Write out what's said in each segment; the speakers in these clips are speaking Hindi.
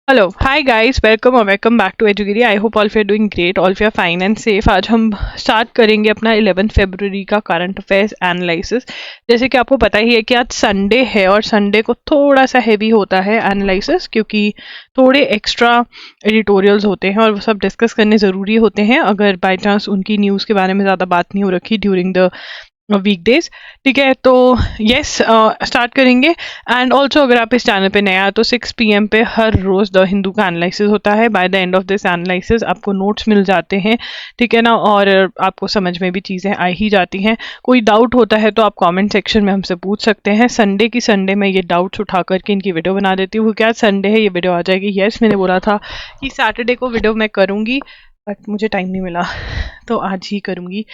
Hello hi guys, welcome back to एजुगिरी। I hope all of you are doing great, all of you are fine and safe. आज हम स्टार्ट करेंगे अपना 11 फरवरी का करंट अफेयर्स एनालिसिस। जैसे कि आपको पता ही है कि आज संडे है और संडे को थोड़ा सा हैवी होता है एनालिसिस, क्योंकि थोड़े एक्स्ट्रा एडिटोरियल्स होते हैं और वो सब डिस्कस करने ज़रूरी होते हैं अगर बाई चांस उनकी न्यूज़ के बारे में ज़्यादा बात नहीं हो रखी ड्यूरिंग द वीकडेज। ठीक है, तो यस स्टार्ट करेंगे। एंड ऑल्सो अगर आप इस चैनल पे नए आए तो 6 PM पे हर रोज द हिंदू का एनालिसिस होता है। By the end of this analysis आपको नोट्स मिल जाते हैं, ठीक है ना, और आपको समझ में भी चीज़ें आ ही जाती हैं। कोई डाउट होता है तो आप कमेंट सेक्शन में हमसे पूछ सकते हैं। संडे की संडे मैं ये डाउट्स उठा करके इनकी वीडियो बना देती हूँ। क्या संडे है, ये वीडियो आ जाएगी। यस, मैंने बोला था कि सैटरडे को वीडियो मैं करूँगी, बट मुझे टाइम नहीं मिला तो आज ही करूँगी।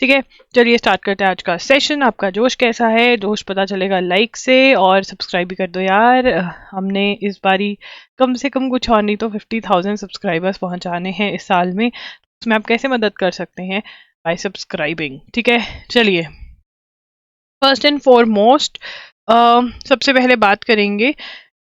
ठीक है, चलिए स्टार्ट करते हैं आज का सेशन। आपका जोश कैसा है? जोश पता चलेगा लाइक से, और सब्सक्राइब भी कर दो यार। हमने इस बारी कम से कम कुछ और नहीं तो 50,000 सब्सक्राइबर्स पहुंचाने हैं इस साल में। उसमें आप कैसे मदद कर सकते हैं? Bye subscribing. ठीक है, चलिए फर्स्ट एंड फॉरमोस्ट सबसे पहले बात करेंगे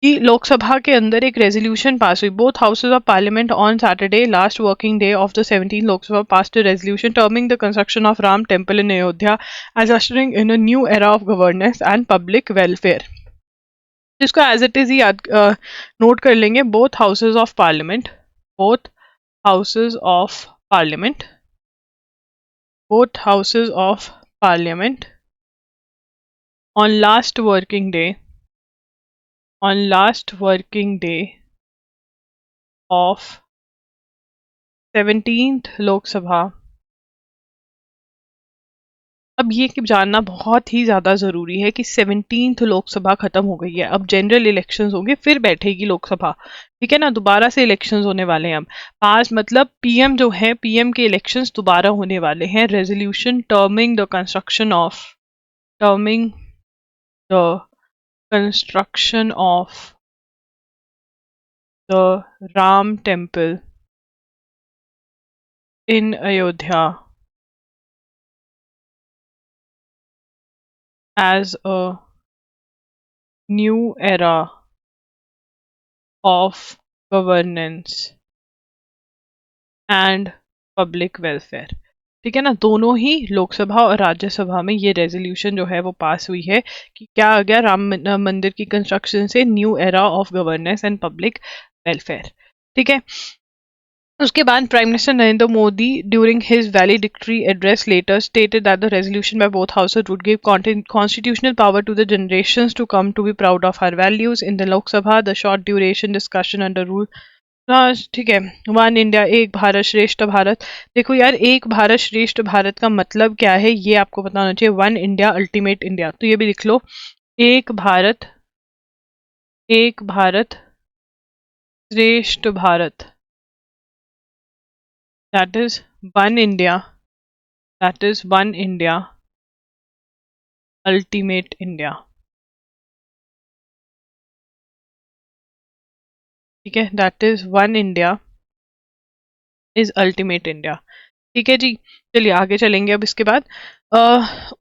कि लोकसभा के अंदर एक रेजोल्यूशन पास हुई। Both houses of parliament on Saturday last working day of the 17th Lok Sabha passed a resolution terming the construction of Ram temple in Ayodhya as ushering in a new era of governance and public welfare. इसको एज इट इज ही याद नोट कर लेंगे। Both houses of parliament, both houses of parliament, both houses of parliament on last working day of 17th Lok Sabha. अब ये कि जानना बहुत ही ज़्यादा ज़रूरी है कि 17th लोकसभा ख़त्म हो गई है, अब जनरल इलेक्शंस होंगे, फिर बैठेगी लोकसभा। ठीक है ना, दोबारा से इलेक्शंस होने वाले हैं। अब पास मतलब पीएम जो है, पीएम के इलेक्शंस दोबारा होने वाले हैं। Resolution terming the construction of the Ram temple in Ayodhya as a new era of governance and public welfare। ठीक है ना, दोनों ही लोकसभा और राज्यसभा में ये रेजोल्यूशन जो है वो पास हुई है कि क्या आ गया, राम मंदिर की कंस्ट्रक्शन से new era of governance and public welfare. ठीक है, उसके बाद prime minister Narendra Modi during his valedictory address later stated that the resolution by both houses would give constitutional power to the generations to come to be proud of our values in the Lok Sabha the short duration discussion under rule. ठीक है, वन इंडिया एक भारत श्रेष्ठ भारत। देखो यार, एक भारत श्रेष्ठ भारत का मतलब क्या है ये आपको पता होना चाहिए। वन इंडिया अल्टीमेट इंडिया, तो ये भी लिख लो। एक भारत श्रेष्ठ Bharat, that is one India, that is one India, ultimate India। ठीक है, that is one India is ultimate India। ठीक है जी, चलिए आगे चलेंगे। अब इसके बाद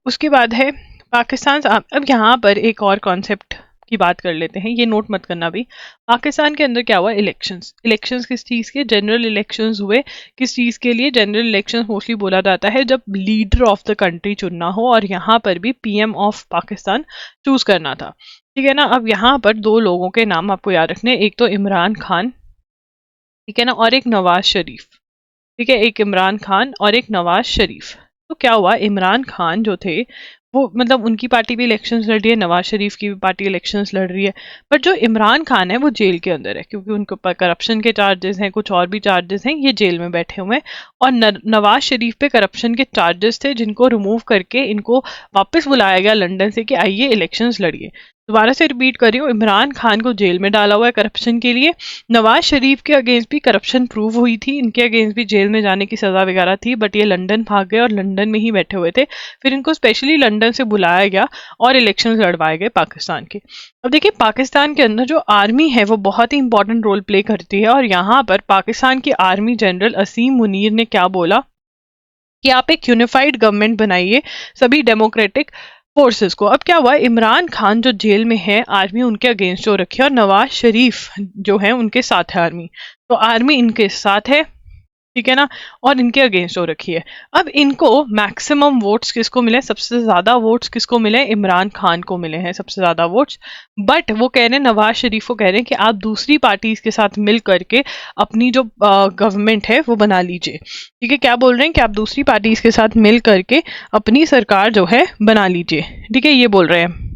उसके बाद है पाकिस्तान। अब यहाँ पर एक और कॉन्सेप्ट की बात कर लेते हैं, ये नोट मत करना भी। पाकिस्तान के अंदर क्या हुआ? इलेक्शंस किस चीज़ के? जनरल इलेक्शंस हुए। किस चीज़ के लिए जनरल इलेक्शंस मोस्टली बोला जाता है? जब लीडर ऑफ द कंट्री चुनना हो, और यहाँ पर भी पीएम ऑफ पाकिस्तान चूज करना था। ठीक है ना, अब यहाँ पर दो लोगों के नाम आपको याद रखने, एक तो इमरान खान, ठीक है ना, और एक नवाज शरीफ। ठीक है, एक इमरान खान और एक नवाज शरीफ। तो क्या हुआ, इमरान खान जो थे वो मतलब उनकी पार्टी भी इलेक्शंस लड़ रही है, नवाज शरीफ की भी पार्टी इलेक्शंस लड़ रही है, बट जो इमरान खान है वो जेल के अंदर है, क्योंकि उनके ऊपर करप्शन के चार्जेस हैं, कुछ और भी चार्जेस हैं, ये जेल में बैठे हुए हैं। और नवाज शरीफ पे करप्शन के चार्जेस थे, जिनको रिमूव करके इनको वापस बुलाया गया लंदन से कि आइए इलेक्शंस लड़िए। दोबारा से रिपीट कर रही हूँ, इमरान खान को जेल में डाला हुआ है करप्शन के लिए। नवाज शरीफ के अगेंस्ट भी करप्शन प्रूव हुई थी, इनके अगेंस्ट भी जेल में जाने की सजा वगैरह थी, बट ये लंदन भाग गए और लंदन में ही बैठे हुए थे। फिर इनको स्पेशली लंदन से बुलाया गया और इलेक्शन लड़वाए गए पाकिस्तान के। अब देखिए, पाकिस्तान के अंदर जो आर्मी है वो बहुत ही इंपॉर्टेंट रोल प्ले करती है, और यहाँ पर पाकिस्तान की आर्मी जनरल असीम मुनीर ने क्या बोला कि आप एक यूनिफाइड गवर्नमेंट बनाइए, सभी डेमोक्रेटिक फोर्सेस को। अब क्या हुआ, इमरान खान जो जेल में है, आर्मी उनके अगेंस्ट हो रखी है और नवाज शरीफ जो है उनके साथ है आर्मी, तो आर्मी इनके साथ है, ठीक है ना, और इनके अगेंस्ट हो रखी है। अब इनको मैक्सिमम वोट्स किसको मिले, सबसे ज्यादा वोट्स किसको मिले, इमरान खान को मिले हैं सबसे ज्यादा वोट्स। बट वो कह रहे हैं, नवाज शरीफ को कह रहे हैं कि आप दूसरी पार्टीज के साथ मिल करके अपनी जो गवर्नमेंट है वो बना लीजिए, ठीक है। क्या बोल रहे हैं कि आप दूसरी पार्टीज के साथ मिल करके अपनी सरकार जो है बना लीजिए, ठीक है, ये बोल रहे हैं।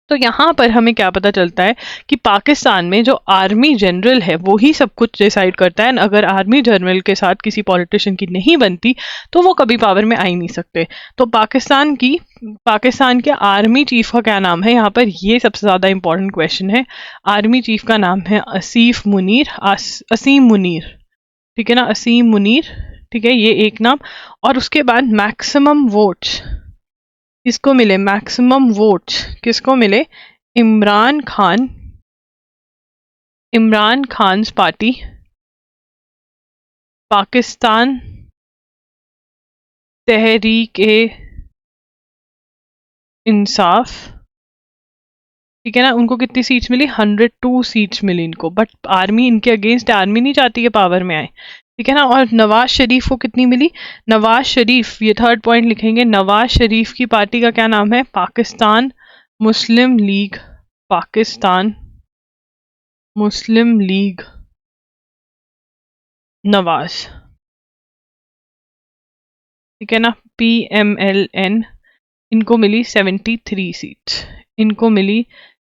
तो यहाँ पर हमें क्या पता चलता है कि पाकिस्तान में जो आर्मी जनरल है वो ही सब कुछ डिसाइड करता है। अगर आर्मी जनरल के साथ किसी पॉलिटिशियन की नहीं बनती तो वो कभी पावर में आ ही नहीं सकते। तो पाकिस्तान के आर्मी चीफ का क्या नाम है, यहाँ पर ये सबसे ज़्यादा इंपॉर्टेंट क्वेश्चन है। आर्मी चीफ का नाम है असीम मुनीर, ठीक है ना, असीम मुनीर, ठीक है, ये एक नाम। और उसके बाद मैक्सिमम वोट्स किसको मिले, मैक्सिमम वोट्स किसको मिले, इमरान खान पार्टी, पाकिस्तान तहरीक ए इंसाफ, ठीक है ना, उनको कितनी सीट्स मिली, 102 सीट्स मिली इनको। बट आर्मी इनके अगेंस्ट, आर्मी नहीं चाहती है पावर में आए, ठीक है ना। और नवाज शरीफ को कितनी मिली, नवाज शरीफ, ये थर्ड पॉइंट लिखेंगे, नवाज शरीफ की पार्टी का क्या नाम है, पाकिस्तान मुस्लिम लीग, पाकिस्तान मुस्लिम लीग नवाज, ठीक है ना, PMLN। इनको मिली 73 सीट्स, इनको मिली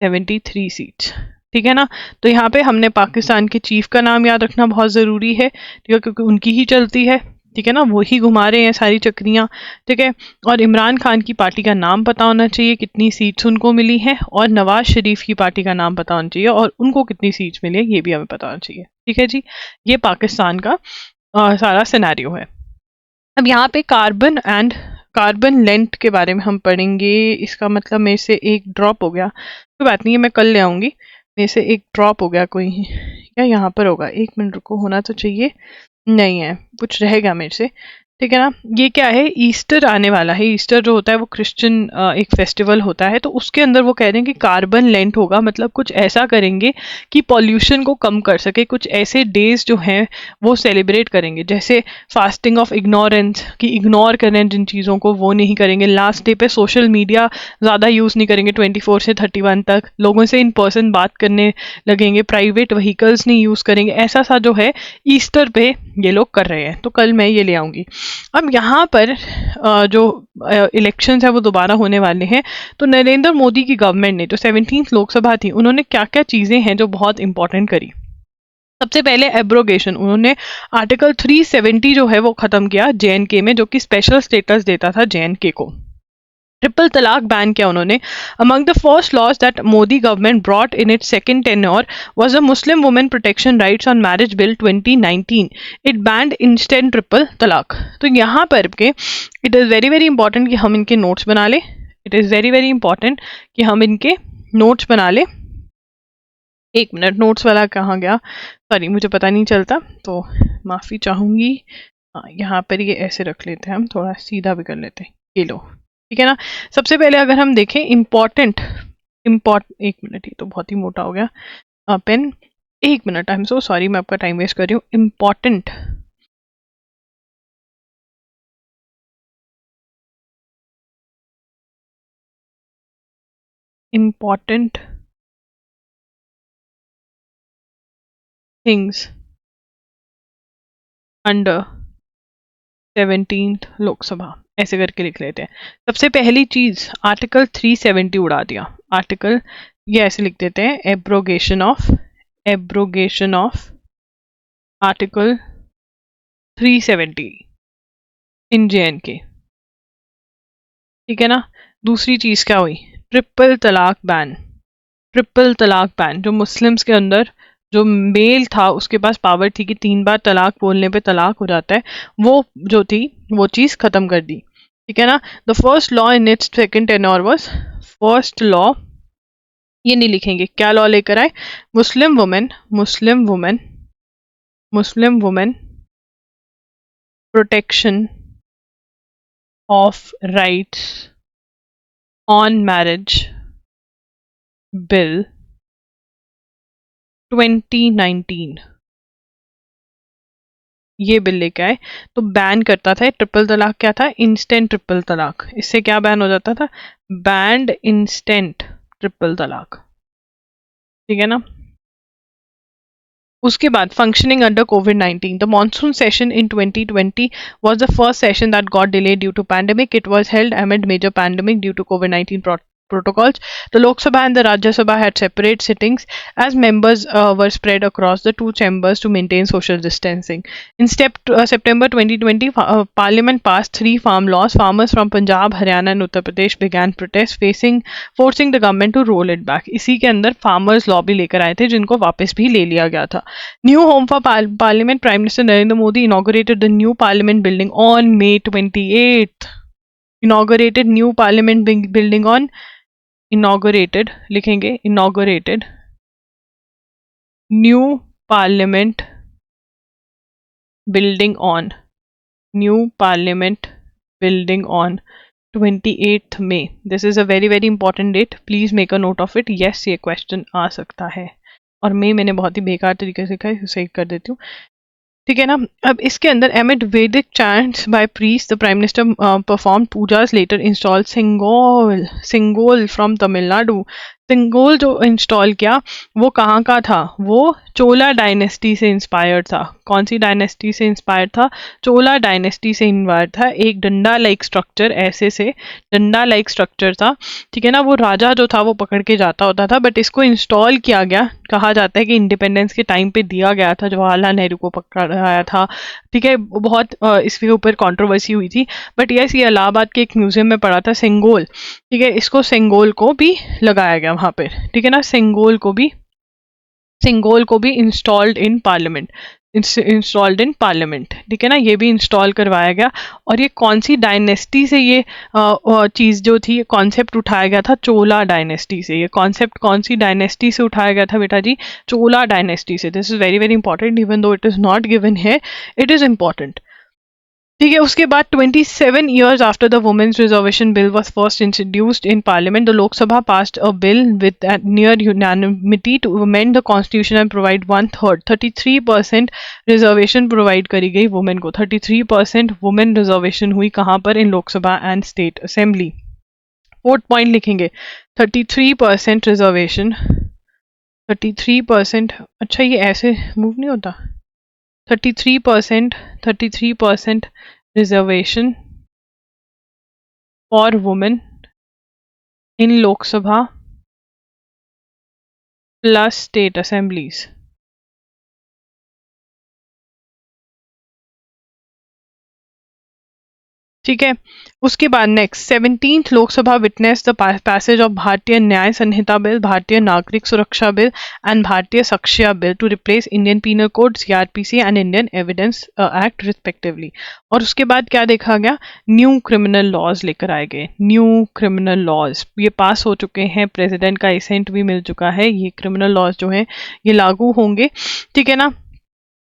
73 सीट्स, ठीक है ना। तो यहाँ पे हमने पाकिस्तान के चीफ का नाम याद रखना बहुत ज़रूरी है, ठीक है, क्योंकि उनकी ही चलती है, ठीक है ना, वो ही घुमा रहे हैं सारी चक्रियाँ, ठीक है। और इमरान खान की पार्टी का नाम पता होना चाहिए, कितनी सीट्स उनको मिली हैं, और नवाज शरीफ की पार्टी का नाम पता होना चाहिए और उनको कितनी सीट्स मिली है ये भी हमें पता होना चाहिए, ठीक है जी। ये पाकिस्तान का सारा सिनेरियो है। अब यहाँ पे कार्बन लेंथ के बारे में हम पढ़ेंगे। इसका मतलब मेरे से एक ड्रॉप हो गया, कोई बात नहीं है, मैं कल ले आऊँगी। मेरे से एक ड्रॉप हो गया कोई, क्या यहाँ पर होगा, 1 मिनट रुको, होना तो चाहिए, नहीं है, कुछ रहेगा मेरे से, ठीक है ना। ये क्या है, ईस्टर आने वाला है। ईस्टर जो होता है वो क्रिश्चियन एक फेस्टिवल होता है, तो उसके अंदर वो कह रहे हैं कि कार्बन लेंट होगा, मतलब कुछ ऐसा करेंगे कि पॉल्यूशन को कम कर सके। कुछ ऐसे डेज जो हैं वो सेलिब्रेट करेंगे, जैसे फास्टिंग ऑफ इग्नोरेंस, कि इग्नोर करें जिन चीज़ों को वो नहीं करेंगे। लास्ट डे पे सोशल मीडिया ज़्यादा यूज़ नहीं करेंगे, 24 से 31 तक लोगों से इन पर्सन बात करने लगेंगे, प्राइवेट व्हीकल्स नहीं यूज़ करेंगे। ऐसा सा जो है ईस्टर पे ये लोग कर रहे हैं, तो कल मैं ये ले आऊँगी। अब यहाँ पर जो इलेक्शंस है वो दोबारा होने वाले हैं, तो नरेंद्र मोदी की गवर्नमेंट ने, जो 17th लोकसभा थी, उन्होंने क्या क्या चीज़ें हैं जो बहुत इंपॉर्टेंट करी। सबसे पहले एब्रोगेशन, उन्होंने आर्टिकल 370 जो है वो खत्म किया JNK में, जो कि स्पेशल स्टेटस देता था JNK को। ट्रिपल तलाक बैन किया उन्होंने। Among the first laws that Modi government brought in its second tenure was the Muslim women protection rights on marriage bill 2019। It banned instant triple talaq. तो यहाँ पर के it is very very important कि हम इनके नोट्स बना लें। It is very very important कि हम इनके नोट्स बना लें। 1 मिनट, नोट्स वाला कहाँ गया, सॉरी मुझे पता नहीं चलता, तो माफ़ी चाहूँगी। हाँ, यहाँ पर ये ऐसे रख लेते हैं, हम थोड़ा सीधा भी कर लेते हैं, ये लो, ठीक है ना। सबसे पहले अगर हम देखें इम्पॉर्ट 1 मिनट, ये तो बहुत ही मोटा हो गया pen. 1 minute, I am so sorry, मैं आपका टाइम वेस्ट कर रही हूँ। Important things under 17th Lok Sabha, ऐसे करके लिख लेते हैं। सबसे पहली चीज, आर्टिकल 370 उड़ा दिया। आर्टिकल, ये ऐसे लिख देते हैं, abrogation of article 370 in JNK, ठीक है ना। दूसरी चीज क्या हुई, ट्रिपल तलाक बैन। ट्रिपल तलाक बैन, जो मुस्लिम्स के अंदर जो मेल था उसके पास पावर थी कि 3 बार तलाक बोलने पे तलाक हो जाता है, वो जो थी वो चीज़ ख़त्म कर दी, ठीक है ना। The first law in its second tenure was, first law, ये नहीं लिखेंगे, क्या लॉ लेकर आए, मुस्लिम women protection of rights on marriage bill 2019, ये बिल लेके आए तो बैन करता था। ट्रिपल तलाक क्या था? इंस्टेंट ट्रिपल तलाक। इससे क्या बैन हो जाता था? बैंड इंस्टेंट ट्रिपल तलाक। ठीक है ना? उसके बाद functioning under covid, the monsoon session in 2020 was the first session that got delayed due to pandemic. It was held amid major pandemic due to COVID-19 protocols. The Lok Sabha and the Rajya Sabha had separate sittings as members were spread across the two chambers to maintain social distancing. In September 2020, Parliament passed three farm laws. Farmers from Punjab, Haryana and Uttar Pradesh began protests forcing the government to roll it back. इसी के अंदर फार्मर्स लॉ भी लेकर आए थे जिनको वापस भी ले लिया गया था। New home for Parliament, Prime Minister Narendra Modi inaugurated the new Parliament building on May 28th. Inaugurated new Parliament building on inaugurated लिखेंगे inaugurated new Parliament building on new Parliament building on 28th May. This is a very very important date. Please make a note of it. Yes, ये question आ सकता है और मैं मैंने बहुत ही बेकार तरीके से कहा, सही कर देती हूँ। ठीक है ना? अब इसके अंदर amid Vedic chants by priests, the Prime Minister performed pujas, later installed Singol from Tamil Nadu. Sengol जो इंस्टॉल किया वो कहाँ का था? वो चोला डायनेस्टी से इंस्पायर्ड था। कौन सी डायनेस्टी से इंस्पायर्ड था? चोला डायनेस्टी से इंस्पायर्ड था। एक डंडा लाइक स्ट्रक्चर, ऐसे से डंडा लाइक स्ट्रक्चर था। ठीक है ना? वो राजा जो था वो पकड़ के जाता होता था, बट इसको इंस्टॉल किया गया, कहा जाता है कि इंडिपेंडेंस के टाइम पे दिया गया था, जवाहरलाल नेहरू को पकड़ाया था। ठीक है, बहुत इसके ऊपर कंट्रोवर्सी हुई थी, बट यस ये इलाहाबाद के एक म्यूजियम में पड़ा था सेंगोल। ठीक है, इसको सेंगोल को भी लगाया गया वहां पे। ठीक है ना? सेंगोल को भी इंस्टॉल्ड इन पार्लियामेंट, ठीक है ना? ये भी इंस्टॉल करवाया गया। और ये कौन सी डायनेस्टी से ये चीज़ जो थी, कॉन्सेप्ट उठाया गया था? चोला डायनेस्टी से। ये कॉन्सेप्ट कौन सी डायनेस्टी से उठाया गया था बेटा जी? चोला डायनेस्टी से। This is very very important, even though it is not given है, इट इज इंपॉर्टेंट। ठीक है, उसके बाद 27 years after the women's reservation bill was first introduced in parliament, the Lok Sabha passed a bill with near unanimity to amend the constitution and provide 1/3 33% reservation provide करी गई वुमेन को। 33% वुमेन रिजर्वेशन हुई कहाँ पर? In Lok Sabha and state assembly. Fourth point लिखेंगे 33% रिजर्वेशन। 33%, अच्छा ये ऐसे मूव नहीं होता। 33% reservation for women in Lok Sabha plus state assemblies. ठीक है, उसके बाद next 17th Lok Sabha witness the passage of भारतीय न्याय संहिता बिल, भारतीय नागरिक सुरक्षा bill and Bharatiya Sakshya bill to replace Indian penal code, CrPC and Indian evidence act respectively. और उसके बाद क्या देखा गया? न्यू क्रिमिनल लॉज लेकर आए गए। न्यू क्रिमिनल लॉज ये पास हो चुके हैं, प्रेसिडेंट का एसेंट भी मिल चुका है। ये क्रिमिनल लॉज जो है ये लागू होंगे। ठीक है ना?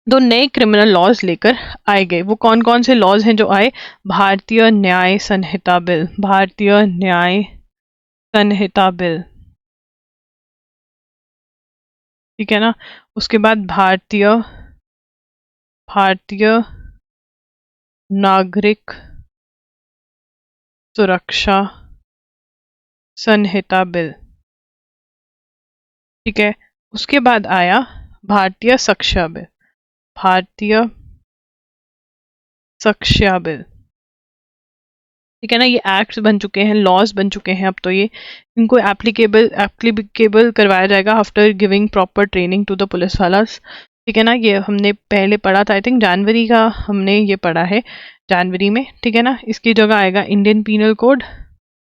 दो नए क्रिमिनल लॉज लेकर आए गए। वो कौन कौन से लॉज हैं जो आए? भारतीय न्याय संहिता बिल, भारतीय न्याय संहिता बिल। ठीक है ना? उसके बाद भारतीय नागरिक सुरक्षा संहिता बिल। ठीक है, उसके बाद आया भारतीय साक्ष्य बिल, भारतीय साक्ष्य बिल। ठीक है ना? ये एक्ट्स बन चुके हैं, लॉज बन चुके हैं। अब तो ये इनको एप्लीकेबल करवाया जाएगा after giving proper training to the police वालास। ठीक है ना? ये हमने पहले पढ़ा था, आई थिंक जनवरी का हमने ये पढ़ा है, जनवरी में। ठीक है ना? इसकी जगह आएगा Indian penal code,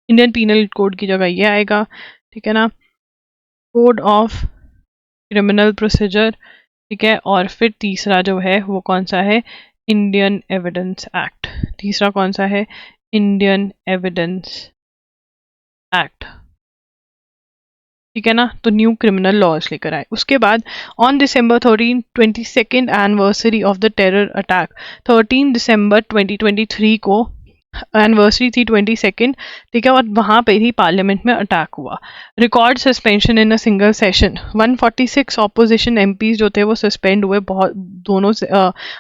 Indian penal code की जगह ये आएगा। ठीक है ना? Code of criminal procedure. ठीक है, और फिर तीसरा जो है वो कौन सा है? Indian evidence act. तीसरा कौन सा है? Indian evidence act. ठीक है ना? तो न्यू क्रिमिनल लॉज लेकर आए। उसके बाद on December 13 22nd anniversary of the terror attack, 13 दिसंबर 2023 को एनिवर्सरी थी 22, ठीक है, और वहाँ पे ही पार्लियामेंट में अटैक हुआ। Record suspension in a single session, 146 opposition MPs जो थे वो सस्पेंड हुए, बहुत दोनों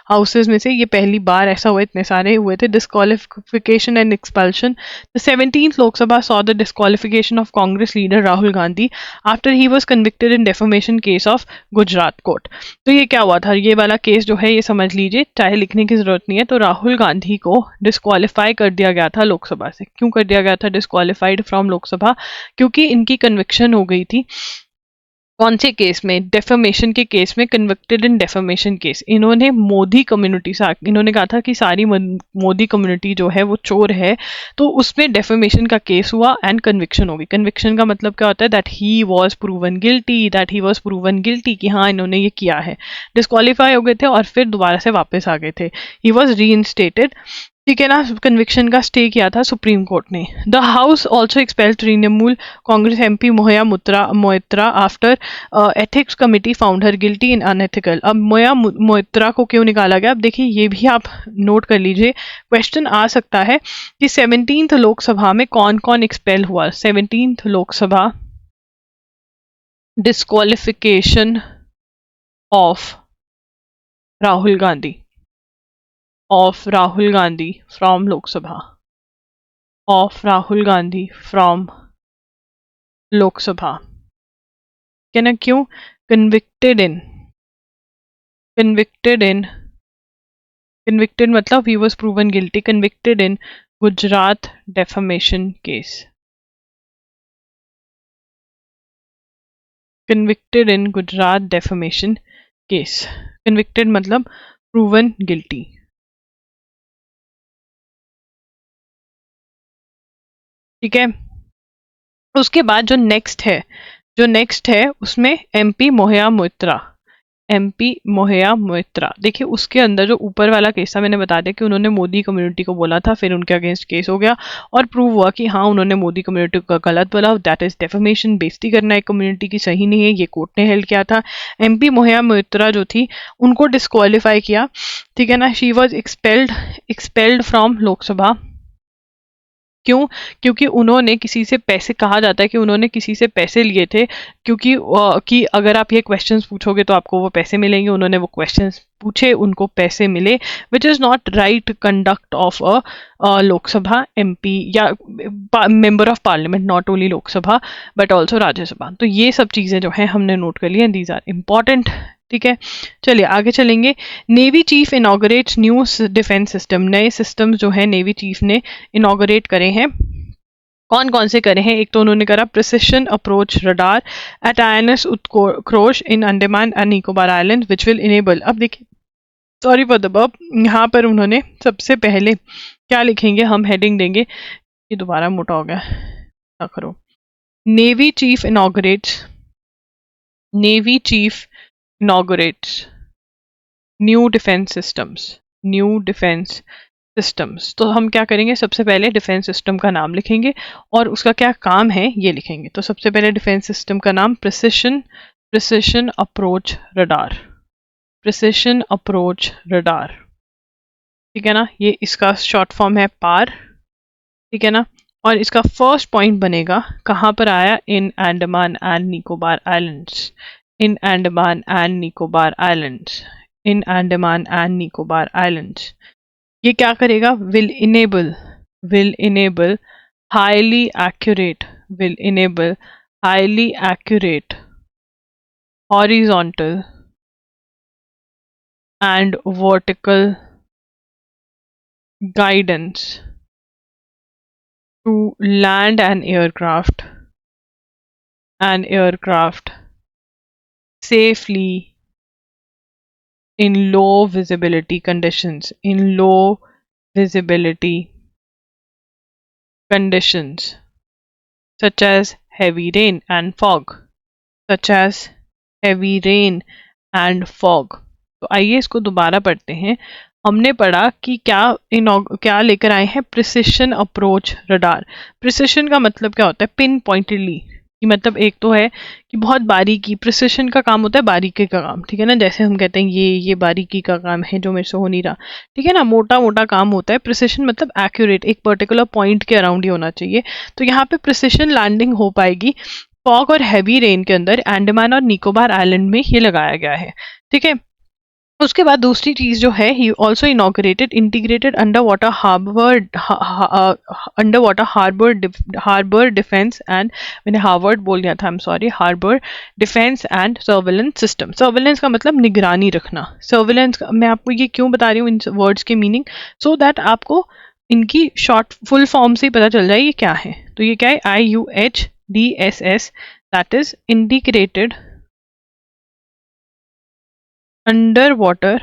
हाउसेज में से ये पहली बार ऐसा हुआ, इतने सारे हुए थे। Disqualification and expulsion, the 17th Lok Sabha saw the disqualification of Congress leader Rahul Gandhi after he was convicted in defamation case of Gujarat court. तो ये क्या हुआ था, ये वाला केस जो है ये समझ लीजिए, चाहे लिखने की जरूरत नहीं है। तो राहुल गांधी को डिस्क्वालीफाई कर दिया गया था लोकसभा से। क्यों कर दिया गया था डिस्क्वालीफाइड फ्रॉम लोकसभा? क्योंकि इनकी कन्विक्शन हो गई थी कौन से केस में, डेफेमेशन के केस में, कन्विक्टेड इन डेफेमेशन केस। इन्होंने मोदी कम्युनिटी से, इन्होंने कहा था कि सारी मोदी कम्युनिटी जो है वो चोर है, तो उसमें डेफेमेशन का केस हुआ एंड कन्विक्शन होगी। कन्विक्शन का मतलब क्या होता है? That he was proven guilty, that he was proven guilty, कि हाँ इन्होंने ये किया है। डिस्क्वालीफाई हो गए थे और फिर दोबारा से वापस आ गए थे। ही वॉज रीइंस्टेटेड, ठीक है ना। कन्विक्शन का स्टे किया था सुप्रीम कोर्ट ने। The house also expelled Trinamool Congress MP Moitra after ethics committee found her guilty in unethical. अब मोइत्रा को क्यों निकाला गया? अब देखिए ये भी आप नोट कर लीजिए, क्वेश्चन आ सकता है कि 17th लोकसभा में कौन कौन एक्सपेल हुआ। 17th Lok Sabha, disqualification of Rahul Gandhi, of Rahul Gandhi from Lok Sabha, of Rahul Gandhi from Lok Sabha, कहना क्यों? convicted in, convicted मतलब he was proven guilty, convicted in Gujarat defamation case, convicted in Gujarat defamation case, convicted मतलब proven guilty, ठीक है। उसके बाद जो नेक्स्ट है उसमें एमपी मोहिया मोइत्रा, देखिए उसके अंदर जो ऊपर वाला केस था, मैंने बता दिया कि उन्होंने मोदी कम्युनिटी को बोला था, फिर उनके अगेंस्ट केस हो गया और प्रूव हुआ कि हाँ उन्होंने मोदी कम्युनिटी को गलत बोला, दैट इज डेफेमेशन, बेइज्जती करना एक कम्युनिटी की सही नहीं है, ये कोर्ट ने हेल्ड किया था। एमपी मोहिया मोइत्रा जो थी उनको डिस्क्वालीफाई किया, ठीक है ना। She was expelled from Lok Sabha. क्यों? क्योंकि उन्होंने किसी से पैसे, कहा जाता है कि उन्होंने किसी से पैसे लिए थे, क्योंकि कि अगर आप ये क्वेश्चंस पूछोगे तो आपको वो पैसे मिलेंगे। उन्होंने वो क्वेश्चंस पूछे, उनको पैसे मिले, which is not right conduct of a Lok Sabha MP या member of parliament, not only Lok Sabha but also Rajya Sabha. तो ये सब चीज़ें जो हैं हमने नोट कर ली हैं, दीज आर इम्पॉर्टेंट, ठीक है। चलिए आगे चलेंगे। Navy chief inaugurates new defence system, नए सिस्टम जो है नेवी चीफ ने इनॉग्रेट करे हैं। कौन कौन से करे हैं? एक तो उन्होंने करा precision approach radar at INS Utkarsh in Andaman and Nicobar island which will enable. अब देखिए, सॉरी फॉर द बर्ब, यहाँ पर उन्होंने सबसे पहले क्या लिखेंगे, हम हेडिंग देंगे, ये दोबारा मोटा हो गया, क्या करो। Navy chief inaugurates new defence systems. तो हम क्या करेंगे, सबसे पहले डिफेंस सिस्टम का नाम लिखेंगे और उसका क्या काम है ये लिखेंगे। तो सबसे पहले डिफेंस सिस्टम का नाम प्रिसिशन अप्रोच रडार, ठीक है ना। ये इसका शॉर्ट फॉर्म है पार, ठीक है ना। और इसका फर्स्ट पॉइंट बनेगा, कहाँ पर आया? In Andaman and Nicobar islands, in Andaman and Nicobar islands. ये क्या करेगा? Will enable highly accurate horizontal and vertical guidance to land an aircraft safely in low visibility conditions, such as heavy rain and fog, तो आइए इसको दोबारा पढ़ते हैं। हमने पढ़ा कि क्या लेकर आए हैं? Precision approach radar. प्रिसिशन का मतलब क्या होता है? पिन पॉइंटेडली, कि मतलब एक तो है कि बहुत बारीकी प्रिसिशन का काम होता है, बारीकी का काम, ठीक है ना, जैसे हम कहते हैं ये बारीकी का काम है जो मेरे से हो नहीं रहा, ठीक है ना, मोटा मोटा काम होता है। प्रिसिशन मतलब एक्यूरेट, एक पर्टिकुलर पॉइंट के अराउंड ही होना चाहिए। तो यहाँ पे प्रिसिशन लैंडिंग हो पाएगी फॉग और हैवी रेन के अंदर अंडमान और निकोबार आइलैंड में ये लगाया गया है, ठीक है। उसके बाद दूसरी चीज जो है, he also inaugurated integrated under water harbour defence and, मैंने हार्वर्ड बोल दिया था, I am sorry, harbour defence and surveillance system. Surveillance का मतलब निगरानी रखना, सर्विलेंस मैं आपको ये क्यों बता रही हूँ इन वर्ड्स के मीनिंग, सो दैट आपको इनकी शॉर्ट फुल फॉर्म से ही पता चल जाए ये क्या है। तो ये क्या है, IUHDSS, that is integrated under water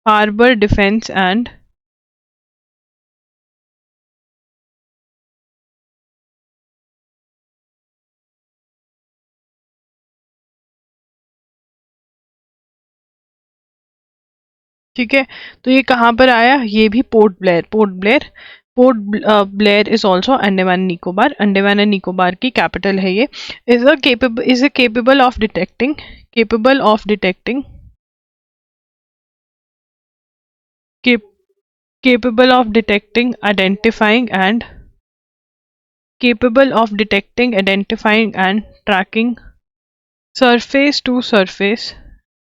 harbour defence and ठीक है। तो ये कहाँ पर आया, ये भी Port Blair, Port Blair is also Andaman Nicobar, Andaman and Nicobar की कैपिटल है ये। Is capable of detecting, capable of detecting capable of detecting identifying and capable of detecting identifying and tracking surface to surface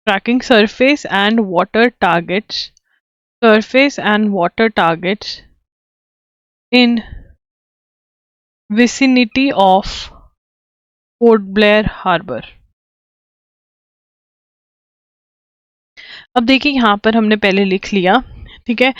tracking surface and water targets in vicinity of Port Blair Harbor। अब देखिए यहाँ पर हमने पहले लिख लिया, ठीक है।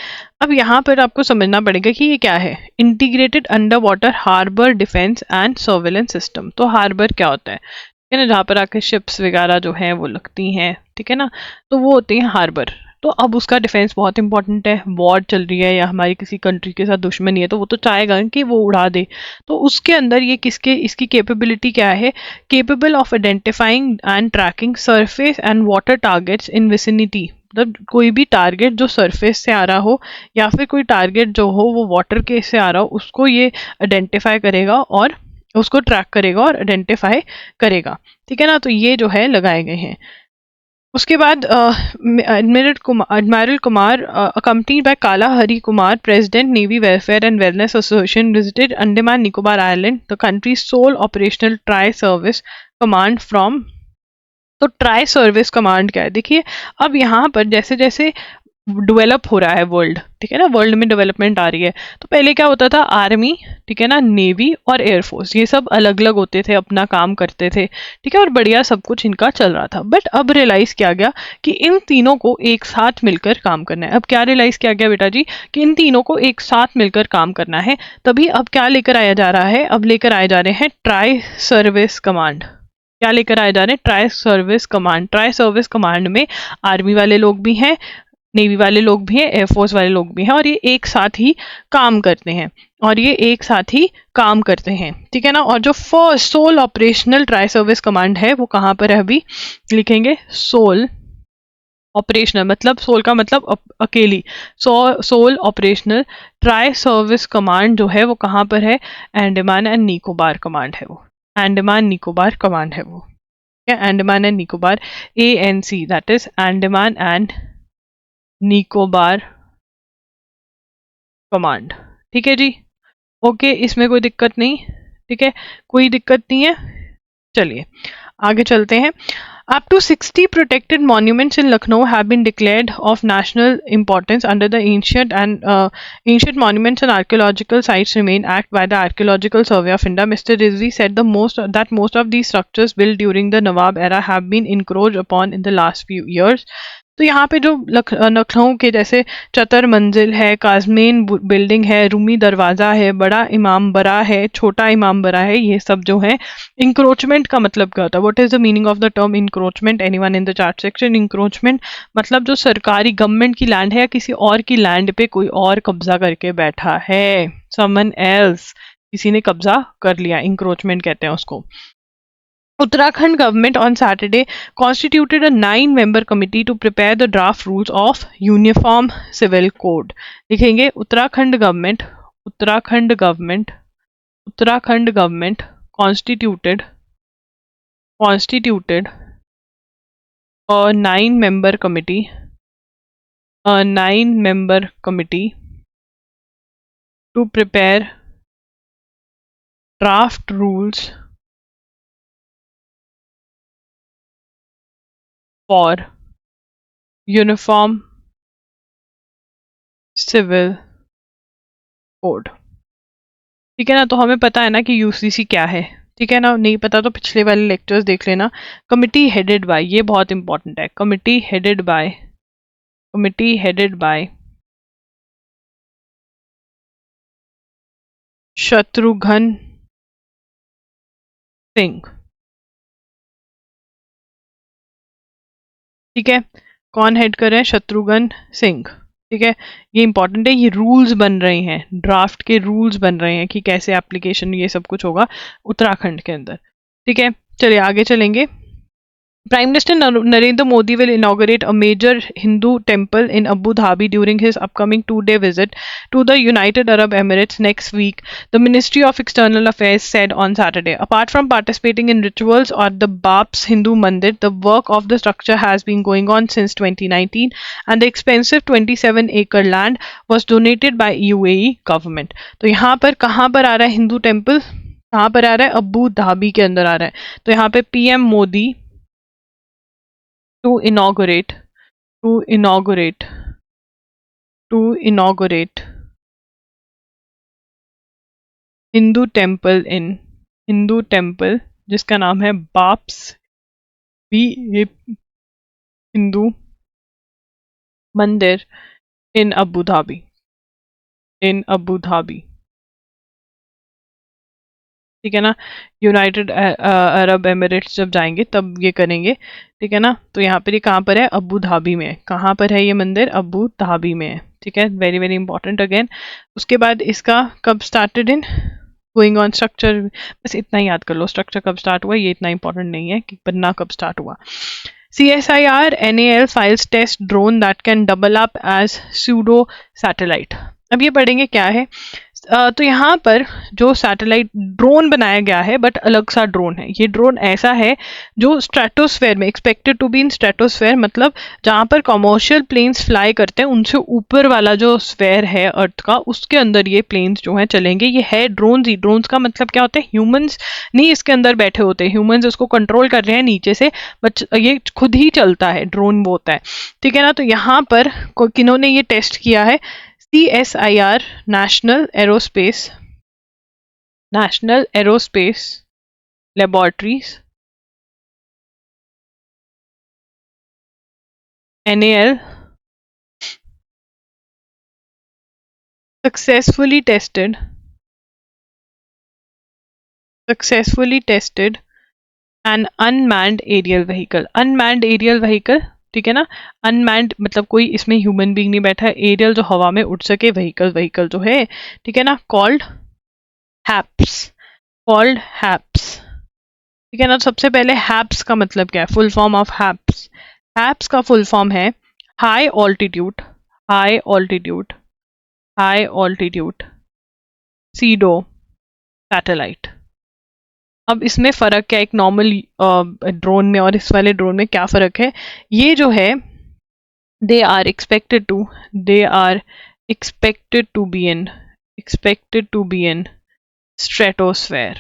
अब यहाँ पर आपको समझना पड़ेगा कि ये क्या है, integrated under water harbour defence and surveillance system. तो हार्बर क्या होता है, ठीक है ना, जहाँ पर आके शिप्स वगैरह जो हैं वो लगती हैं, ठीक है ना, तो वो होती हैं हार्बर। तो अब उसका डिफेंस बहुत इंपॉर्टेंट है, वॉर चल रही है या हमारी किसी कंट्री के साथ दुश्मनी है, तो वो तो चाहेगा कि वो उड़ा दे। तो उसके अंदर ये इसकी कैपेबिलिटी क्या है, capable of identifying and tracking surface and water targets in vicinity, मतलब कोई भी टारगेट जो सरफेस से आ रहा हो या फिर कोई टारगेट जो हो वो वाटर के से आ रहा हो, उसको ये आइडेंटिफाई करेगा और उसको ट्रैक करेगा और आइडेंटिफाई करेगा, ठीक है ना। तो ये जो है लगाए गए हैं। उसके बाद admiral Kumar accompanied by Kala Hari Kumar, president navy welfare and wellness association, visited Andaman Nicobar island, the country sole operational tri service command from. तो ट्राई सर्विस कमांड क्या है, देखिए अब यहाँ पर जैसे जैसे डेवलप हो रहा है वर्ल्ड, ठीक है ना, वर्ल्ड में डेवलपमेंट आ रही है, तो पहले क्या होता था, आर्मी, ठीक है ना, नेवी और एयरफोर्स, ये सब अलग अलग होते थे, अपना काम करते थे, ठीक है, और बढ़िया सब कुछ इनका चल रहा था। बट अब रियलाइज किया गया कि इन तीनों को एक साथ मिलकर काम करना है। अब क्या रियलाइज किया गया बेटा जी, कि इन तीनों को एक साथ मिलकर काम करना है। तभी अब क्या लेकर आया जा रहा है, अब लेकर आए जा रहे हैं ट्राई सर्विस कमांड। क्या लेकर आए जा रहे हैं, try service command. Try service command में आर्मी वाले लोग भी हैं, नेवी वाले लोग भी हैं, एयरफोर्स वाले लोग भी हैं, और ये एक साथ ही काम करते हैं, ठीक है ना। और जो first sole operational tri service command है वो कहाँ पर है, अभी लिखेंगे सोल ऑपरेशनल, मतलब सोल का मतलब अकेली, sole operational tri service command जो है वो कहाँ पर है, अंडमान एंड निकोबार कमांड है वो, अंडमान निकोबार कमांड है वो, Andaman and Nicobar, ANC, that is Andaman and Nicobar command, ठीक है जी। ओके, इसमें कोई दिक्कत नहीं, ठीक है, कोई दिक्कत नहीं है। चलिए आगे चलते हैं। Up to 60 protected monuments in Lucknow have been declared of national importance under the Ancient Monuments and Archaeological Sites Remain Act by the Archaeological Survey of India. Mr. Rizvi said that most of these structures built during the Nawab era have been encroached upon in the last few years. तो यहाँ पे जो लखनऊ के जैसे चतर मंजिल है, काजमेन बिल्डिंग है, रूमी दरवाज़ा है, बड़ा इमाम बरा है, छोटा इमाम बरा है, ये सब जो है, इंक्रोचमेंट का मतलब क्या होता है, what is the meaning of the term encroachment, anyone in the chat section. Encroachment मतलब जो सरकारी गवर्नमेंट की लैंड है या किसी और की लैंड पे कोई और कब्जा करके बैठा है, समवन एल्स, किसी ने कब्जा कर लिया, इंक्रोचमेंट कहते हैं उसको। Uttarakhand government on Saturday constituted a 9-member committee to prepare the draft rules of Uniform Civil Code। लिखेंगे Uttarakhand government Uttarakhand government constituted a 9-member committee to prepare draft rules for uniform civil code. ठीक है ना, तो हमें पता है ना कि यूसीसी क्या है, ठीक है ना, नहीं पता तो पिछले वाले लेक्चर्स देख लेना. कमिटी हेडेड बाय, ये बहुत इंपॉर्टेंट है, committee headed by Shatrughan Singh. ठीक है, कौन हेड कर रहे हैं? शत्रुघ्न सिंह. ठीक है, ये इंपॉर्टेंट है, ये रूल्स बन रहे हैं, ड्राफ्ट के रूल्स बन रहे हैं कि कैसे एप्लीकेशन ये सब कुछ होगा उत्तराखंड के अंदर. ठीक है, चलिए आगे चलेंगे. Prime Minister Narendra Modi will inaugurate a major Hindu temple in Abu Dhabi during his upcoming 2-day visit to the United Arab Emirates next week, the Ministry of External Affairs said on Saturday. Apart from participating in rituals at the Bab's Hindu Mandir, the work of the structure has been going on since 2019, and the expensive 27-acre land was donated by UAE government. तो यहाँ पर कहाँ पर आ रहा है हिंदू टेम्पल? कहाँ पर आ रहा है? अबू धाबी के अंदर आ रहा है. तो यहाँ पे PM Modi to inaugurate Hindu temple जिसका नाम है बाप्स हिंदू मंदिर इन अबू धाबी. ठीक है ना, यूनाइटेड अरब एमिरेट्स जब जाएंगे तब ये करेंगे. ठीक है ना, तो यहाँ पर ये कहाँ पर है? अबू धाबी में. कहाँ पर है ये मंदिर? अबू धाबी में है. ठीक है, वेरी वेरी इंपॉर्टेंट अगेन. उसके बाद इसका कब started in going on structure, बस इतना ही याद कर लो, स्ट्रक्चर कब स्टार्ट हुआ, ये इतना इंपॉर्टेंट नहीं है कि बनना कब स्टार्ट हुआ. CSIR NAL files test drone that can double up as pseudo satellite. अब ये पढ़ेंगे क्या है. तो यहाँ पर जो सैटेलाइट ड्रोन बनाया गया है, बट अलग सा ड्रोन है. ये ड्रोन ऐसा है जो स्ट्रेटोस्फेयर में, expected to be in stratosphere, मतलब जहाँ पर कमर्शियल प्लेन्स फ्लाई करते हैं उनसे ऊपर वाला जो स्फेयर है अर्थ का, उसके अंदर ये प्लेन्स जो हैं चलेंगे. ये है ड्रोन्स ही. ड्रोन्स का मतलब क्या होता है? ह्यूमंस नहीं इसके अंदर बैठे होते, ह्यूमंस उसको कंट्रोल कर रहे हैं नीचे से, बट ये खुद ही चलता है, ड्रोन वो होता है. ठीक है ना, तो यहाँ पर किन्होंने ये टेस्ट किया है? CSIR National Aerospace Laboratories, NAL, successfully tested an unmanned aerial vehicle. ठीक है ना, अनमैन्ड मतलब कोई इसमें ह्यूमन बीइंग नहीं बैठा है, एरियल जो हवा में उड़ सके व्हीकल जो है. ठीक है ना, कॉल्ड हैप्स. ठीक है ना, सबसे पहले हैप्स का मतलब क्या है? फुल फॉर्म ऑफ हैप्स का फुल फॉर्म है हाई ऑल्टीट्यूड सीडो सैटेलाइट. अब इसमें फ़र्क क्या है एक नॉर्मल ड्रोन में और इस वाले ड्रोन में? क्या फ़र्क है? ये जो है they are expected to be in stratosphere.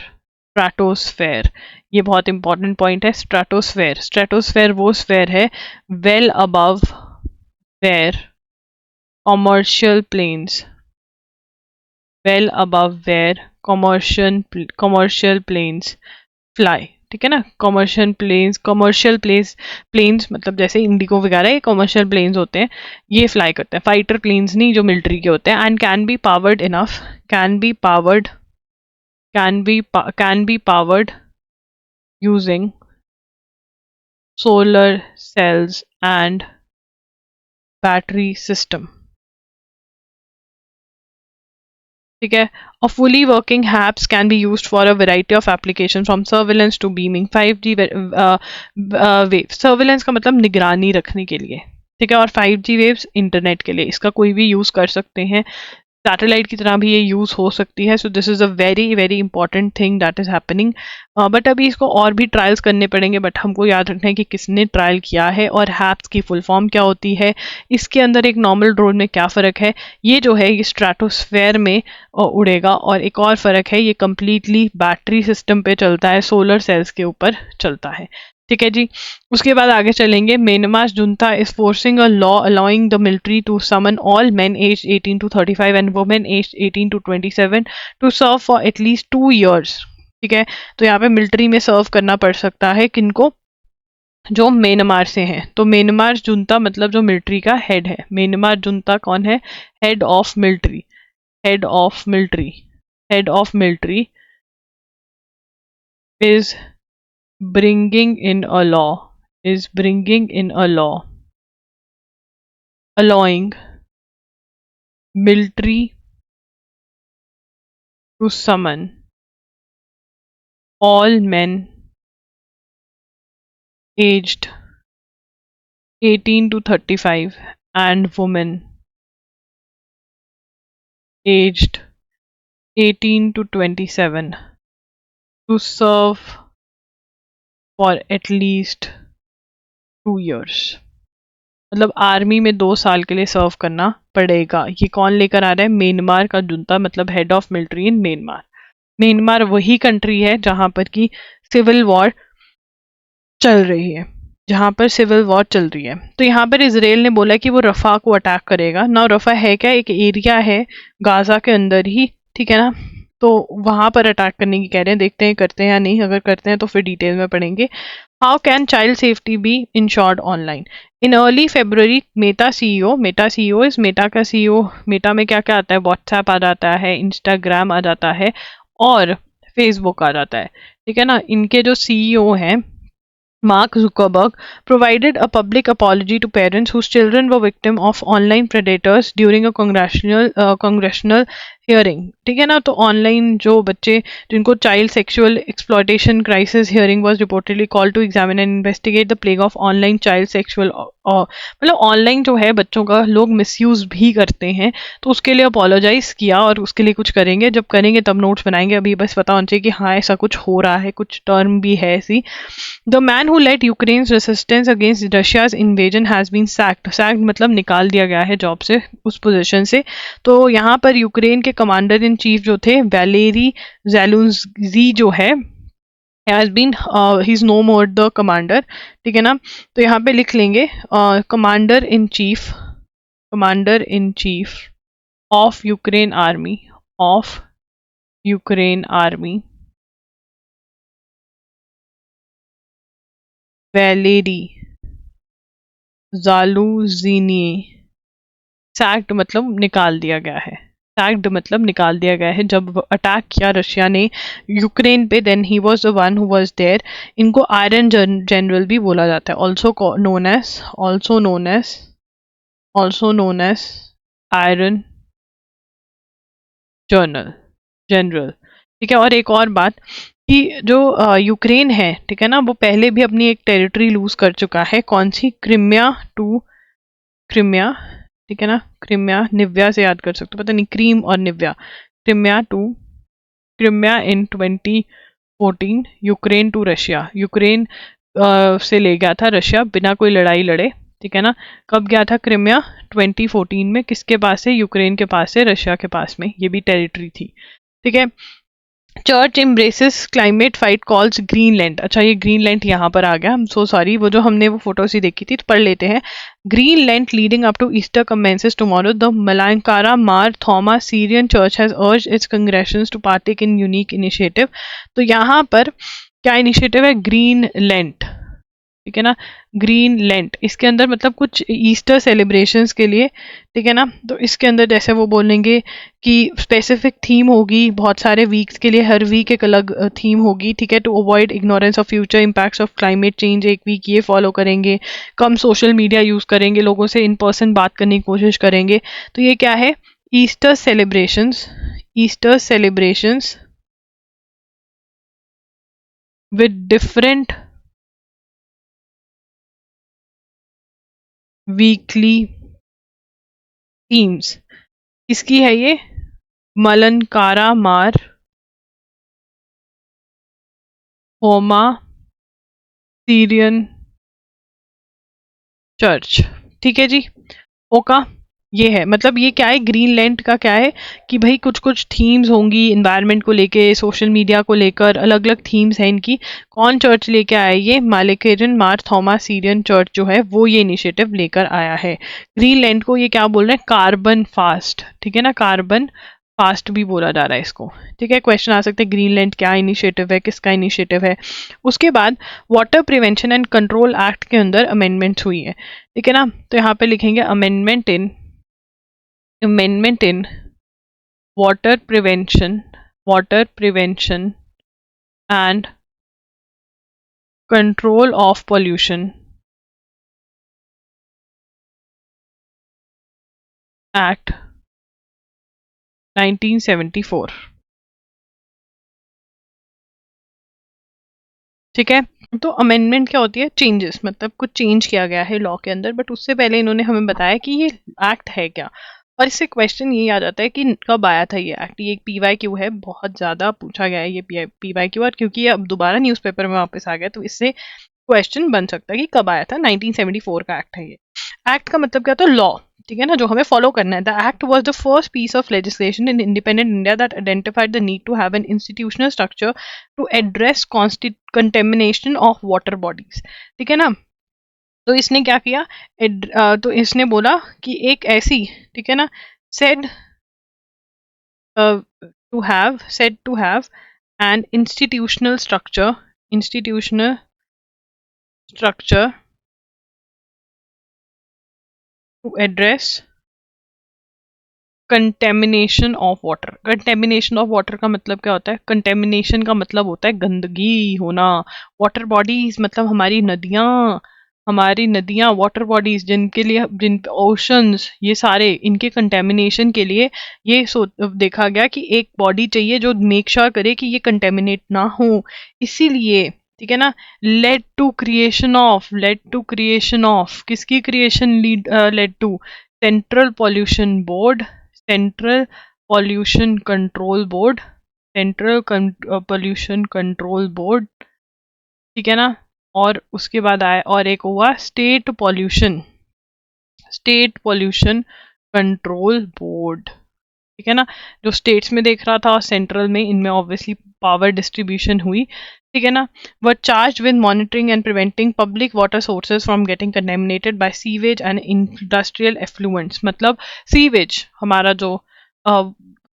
ये बहुत इंपॉर्टेंट पॉइंट है. स्ट्रेटोस्फेयर वो स्फेयर है well above where commercial planes fly. ठीक है ना, कमर्शियल प्लेन्स मतलब जैसे इंडिगो वगैरह ये कमर्शियल प्लेन्स होते हैं, ये फ्लाई करते हैं. फाइटर प्लेन्स नहीं जो मिलिट्री के होते हैं. And can be powered using solar cells and battery system. ठीक है, a fully working HAPS can be used for a variety of applications from surveillance to beaming. 5G waves, surveillance का मतलब निगरानी रखने के लिए. ठीक है, और 5G वेव्स इंटरनेट के लिए, इसका कोई भी यूज कर सकते हैं. सैटेलाइट की तरह भी ये यूज़ हो सकती है. So this is a very very important thing that is happening. But अभी इसको और भी ट्रायल्स करने पड़ेंगे. बट हमको याद रखना है कि किसने ट्रायल किया है और हैप्स की फुल फॉर्म क्या होती है, इसके अंदर एक नॉर्मल ड्रोन में क्या फ़र्क है. ये जो है ये स्ट्रेटोस्फेयर में उड़ेगा. और एक और फ़र्क है, ये कम्प्लीटली बैटरी सिस्टम पे चलता है, सोलर सेल्स के ऊपर चलता है. ठीक है जी. उसके बाद आगे चलेंगे. Myanmar junta is forcing a law allowing the military to summon all men age 18 to 35 and women age 18 to 27 to serve for at least 2 years. ठीक है. तो यहाँ पे मिलिट्री में सर्व करना पड़ सकता है किनको, जो म्यांमार से हैं. तो म्यांमार जुंता मतलब जो मिलिट्री का हेड है. म्यांमार जुंता कौन है? Head of military. Head of military. Head of military is bringing in a law, is bringing in a law allowing military to summon all men aged 18 to 35 and women aged 18 to 27 to serve for at least 2 years. मतलब आर्मी में 2 साल के लिए सर्व करना पड़ेगा. ये कौन लेकर आ रहा है? म्यांमार का जुंता, मतलब head of military in Myanmar. Myanmar वही कंट्री है जहां पर की सिविल वॉर चल रही है, जहां पर सिविल वॉर चल रही है. तो यहाँ पर इसराइल ने बोला कि वो रफा को अटैक करेगा ना. रफा है क्या? एक एरिया है गाजा के अंदर ही. ठीक है ना. तो वहां पर अटैक करने की कह रहे हैं. देखते हैं करते हैं या नहीं. अगर करते हैं तो फिर डिटेल में पढ़ेंगे. How can child safety be ensured online? In early February Meta CEO, Meta CEO is Meta का सीईओ. मेटा में क्या क्या आता है? व्हाट्सएप आ जाता है, इंस्टाग्राम आ जाता है और फेसबुक आ जाता है. ठीक है ना. इनके जो सीईओ हैं Mark Zuckerberg provided a public apology to parents whose children were victim of online predators during a congressional hearing. ठीक है ना. तो ऑनलाइन जो बच्चे जिनको child sexual exploitation crisis hearing was reportedly call to examine and investigate the plague of online child sexual, मतलब ऑनलाइन जो है बच्चों का लोग मिसयूज भी करते हैं. तो उसके लिए अपोलोजाइज किया और उसके लिए कुछ करेंगे. जब करेंगे तब नोट्स बनाएंगे. अभी बस पता होना चाहिए कि हाँ ऐसा कुछ हो रहा है, कुछ टर्म भी है ऐसी. The man who led Ukraine's resistance against Russia's invasion has been sacked. Sacked मतलब निकाल दिया गया है जॉब से, उस पोजीशन से. तो यहाँ पर यूक्रेन के कमांडर इन चीफ जो थे वैलेरी ज़ेलेंस्की जो है has been he is no more the commander. ठीक है ना. तो यहाँ पे लिख लेंगे commander in chief of Ukraine army Valery Zaluzhny. Sacked मतलब निकाल दिया गया है. सैक्ड मतलब निकाल दिया गया है. जब अटैक किया रशिया ने यूक्रेन पे, then he was the one who was there. इनको आयरन जनरल भी बोला जाता है. Also known as iron general. ठीक है. और एक और बात कि जो यूक्रेन है, ठीक है ना, वो पहले भी अपनी एक टेरिटरी लूज कर चुका है. कौन सी? क्रिमिया. ठीक है ना. क्रिमिया, निव्या से याद कर सकते हो, पता नहीं क्रीम और Nivea. Crimea in 2014. Ukraine to Russia. Ukraine से ले गया था रशिया बिना कोई लड़ाई लड़े. ठीक है ना. कब गया था क्रिमिया? 2014 में. किसके पास है? यूक्रेन के पास है, रशिया के पास में. ये भी टेरिटरी थी. ठीक है. Church embraces climate fight calls Greenland. अच्छा ये ग्रीनलैंड यहाँ पर आ गया. आई एम सो सॉरी, वो जो हमने वो फोटोज ही देखी थी. तो पढ़ लेते हैं. Greenland leading up to Easter commences tomorrow. The Malankara Mar Thoma Syrian church has urged its congregations to partake in unique initiative. तो यहाँ पर क्या इनिशिएटिव है? ग्रीनलैंड. ठीक है ना. ग्रीन लेंट, इसके अंदर मतलब कुछ ईस्टर सेलिब्रेशंस के लिए. ठीक है ना. तो इसके अंदर जैसे वो बोलेंगे कि स्पेसिफिक थीम होगी बहुत सारे वीक्स के लिए, हर वीक एक अलग थीम होगी. ठीक है. To avoid ignorance of future impacts of climate change, एक वीक ये फॉलो करेंगे. कम सोशल मीडिया यूज़ करेंगे, लोगों से इन पर्सन बात करने की कोशिश करेंगे. तो ये क्या है? Easter celebrations with different weekly themes. किसकी है ये? मलनकारा मार होमा सीरियन चर्च। ठीक है जी, ओका ये है, मतलब ये क्या है, ग्रीनलैंड का क्या है कि भाई कुछ कुछ थीम्स होंगी इन्वायरमेंट को लेके, सोशल मीडिया को लेकर, अलग अलग थीम्स हैं इनकी। कौन चर्च लेके आया, ये मालेकेरियन मार थॉमा सीरियन चर्च जो है वो ये इनिशिएटिव लेकर आया है। ग्रीनलैंड को ये क्या बोल रहे हैं, कार्बन फास्ट, ठीक है ना, कार्बन फास्ट भी बोला जा रहा है इसको। ठीक है, क्वेश्चन आ सकते हैं ग्रीनलैंड क्या इनिशिएटिव है, किसका इनिशिएटिव है। उसके बाद water prevention and control act के अंदर अमेंडमेंट्स हुई है, ठीक है ना, तो यहाँ पे लिखेंगे amendment in water prevention and control of pollution Act 1974। ठीक है, तो अमेंडमेंट क्या होती है, चेंजेस, मतलब कुछ चेंज किया गया है लॉ के अंदर, बट उससे पहले इन्होंने हमें बताया कि ये एक्ट है क्या। और इससे क्वेश्चन ये आ जाता है कि कब आया था ये एक्ट। ये एक PYQ है, बहुत ज़्यादा पूछा गया है ये PYQ, और क्योंकि ये अब दोबारा न्यूज़पेपर में वापस आ गया तो इससे क्वेश्चन बन सकता है कि कब आया था। 1974 का एक्ट है ये। एक्ट का मतलब क्या होता है, लॉ, ठीक है ना, जो हमें फॉलो करना है। The act was the first piece of legislation in independent India that identified the need to have an institutional structure to address contamination of water bodies. ठीक है ना, तो इसने क्या किया, तो इसने बोला कि एक ऐसी, ठीक है ना, said to have an institutional structure to address contamination of water. Contamination of water का मतलब क्या होता है, कंटेमिनेशन का मतलब होता है गंदगी होना। वाटर बॉडीज मतलब हमारी नदियाँ वाटर बॉडीज, जिनके लिए जिन ओशंस, ये सारे इनके कंटेमिनेशन के लिए ये देखा गया कि एक बॉडी चाहिए जो मेक श्योर करे कि ये कंटेमिनेट ना हो। इसीलिए, ठीक है ना, लेड टू क्रिएशन ऑफ किसकी creation led to, central pollution board, central pollution control board, pollution control board, ठीक है ना। और उसके बाद आया और एक हुआ स्टेट पॉल्यूशन कंट्रोल बोर्ड, ठीक है ना, जो स्टेट्स में देख रहा था और सेंट्रल में, इनमें ऑब्वियसली पावर डिस्ट्रीब्यूशन हुई, ठीक है ना। Were charge with monitoring and preventing public water sources from getting contaminated by sewage and industrial effluents. मतलब सीवेज हमारा जो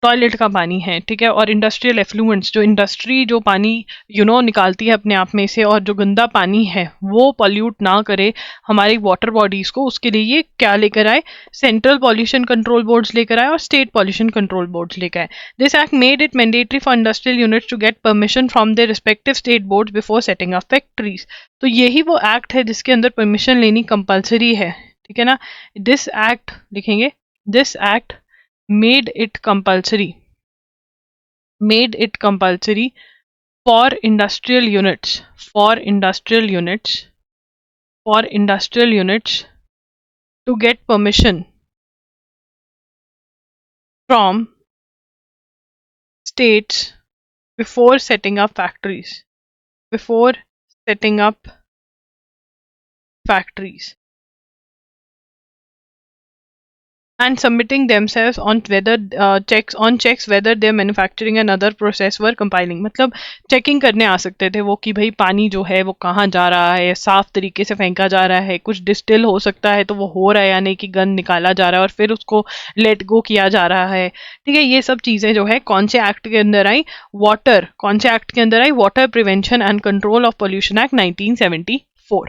टॉयलेट का पानी है, ठीक है, और इंडस्ट्रियल एफ्लुएंट्स जो इंडस्ट्री जो पानी निकालती है अपने आप में से, और जो गंदा पानी है वो पॉल्यूट ना करे हमारी वाटर बॉडीज को, उसके लिए ये क्या लेकर आए, सेंट्रल पॉल्यूशन कंट्रोल बोर्ड्स लेकर आए और स्टेट पॉल्यूशन कंट्रोल बोर्ड्स लेकर आए। This act made it mandatory for industrial units to get permission from their respective state boards before setting up factories. तो यही वो एक्ट है जिसके अंदर परमिशन लेनी कंपलसरी है, ठीक है ना। दिस एक्ट लिखेंगे, this act made it compulsory for industrial units to get permission from states before setting up factories, and submitting themselves on whether checks whether their manufacturing and other process were compiling। मतलब चेकिंग करने आ सकते थे वो कि भाई पानी जो है वो कहाँ जा रहा है, साफ तरीके से फेंका जा रहा है, कुछ डिस्टिल हो सकता है तो वो हो रहा है, यानी कि गंद निकाला जा रहा है और फिर उसको लेट गो किया जा रहा है, ठीक है। ये सब चीज़ें जो है कौन से एक्ट के अंदर आई, कौन से एक्ट के अंदर आई, water prevention and control of pollution act 1974।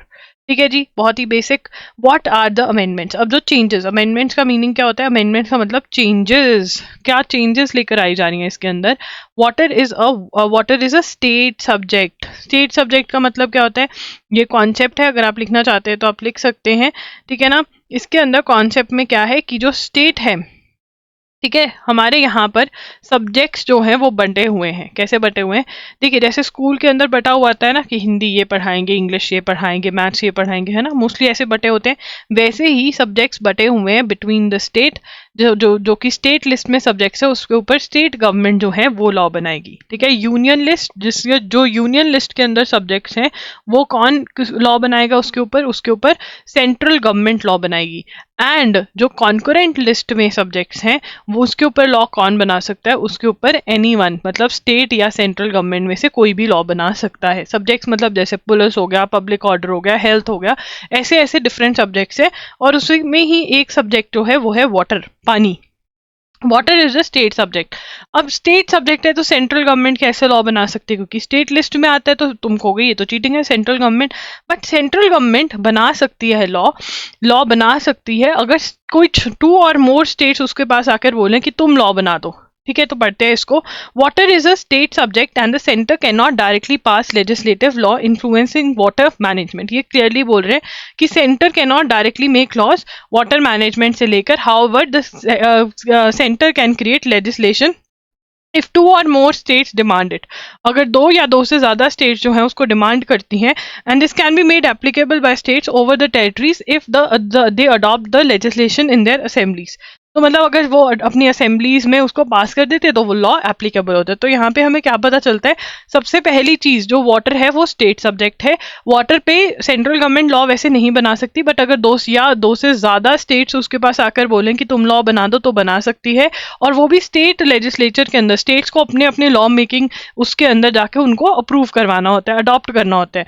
ठीक है जी, बहुत ही basic. What are the amendments. अब जो चेंजेस, अमेंडमेंट्स का मीनिंग क्या होता है, अमेंडमेंट्स का मतलब चेंजेस, क्या चेंजेस लेकर आई जा रही हैं इसके अंदर। Water is a state subject का मतलब क्या होता है, ये कॉन्सेप्ट है, अगर आप लिखना चाहते हैं तो आप लिख सकते हैं, ठीक है ना। इसके अंदर कॉन्सेप्ट में क्या है कि जो स्टेट है, ठीक है, हमारे यहाँ पर सब्जेक्ट्स जो हैं वो बंटे हुए हैं। कैसे बंटे हुए हैं, देखिए जैसे स्कूल के अंदर बटा हुआ आता है ना कि हिंदी ये पढ़ाएंगे, इंग्लिश ये पढ़ाएंगे, मैथ्स ये पढ़ाएंगे, है ना, मोस्टली ऐसे बटे होते हैं। वैसे ही सब्जेक्ट्स बटे हुए हैं बिटवीन द स्टेट, जो कि स्टेट लिस्ट में सब्जेक्ट्स है उसके ऊपर स्टेट गवर्नमेंट जो है वो लॉ बनाएगी। ठीक है, यूनियन लिस्ट जिसके जो यूनियन लिस्ट के अंदर सब्जेक्ट्स हैं वो कौन लॉ बनाएगा उसके ऊपर सेंट्रल गवर्नमेंट लॉ बनाएगी। एंड जो कॉन्करेंट लिस्ट में सब्जेक्ट्स हैं वो उसके ऊपर लॉ कौन बना सकता है, उसके ऊपर एनीवन मतलब स्टेट या सेंट्रल गवर्नमेंट में से कोई भी लॉ बना सकता है। सब्जेक्ट्स मतलब जैसे पुलिस हो गया, पब्लिक ऑर्डर हो गया, हेल्थ हो गया, ऐसे ऐसे डिफरेंट सब्जेक्ट्स है। और उसमें ही एक सब्जेक्ट जो है वो है वाटर, पानी। Water is the state subject. अब स्टेट सब्जेक्ट है तो सेंट्रल गवर्नमेंट कैसे लॉ बना सकती है, क्योंकि स्टेट लिस्ट में आता है तो तुम कहोगे ये तो चीटिंग है central government. But central government बना सकती है लॉ बना सकती है अगर कोई 2 और मोर स्टेट्स उसके पास आकर बोलें कि तुम लॉ बना दो। ठीक है, तो पढ़ते हैं इसको। Water is a state subject and the centre can not directly pass legislative law influencing water management. ये क्लियरली बोल रहे हैं कि centre can not directly make laws water management से लेकर, however the centre can create legislation if 2 और मोर स्टेट्स डिमांड इट। अगर 2 या 2 से ज्यादा स्टेट्स जो हैं उसको डिमांड करती हैं, and this can be made applicable by states over the territories if they adopt the legislation in their assemblies. तो मतलब अगर वो अपनी असेंबलीज में उसको पास कर देते तो वो लॉ एप्लीकेबल होता है। तो यहाँ पे हमें क्या पता चलता है, सबसे पहली चीज जो वाटर है वो स्टेट सब्जेक्ट है। वाटर पे सेंट्रल गवर्नमेंट लॉ वैसे नहीं बना सकती, बट अगर 2 से ज्यादा स्टेट्स उसके पास आकर बोलें कि तुम लॉ बना दो तो बना सकती है। और वो भी स्टेट लेजिस्लेचर के अंदर, स्टेट्स को अपने अपने लॉ मेकिंग उसके अंदर जाके उनको अप्रूव करवाना होता है, अडॉप्ट करना होता है।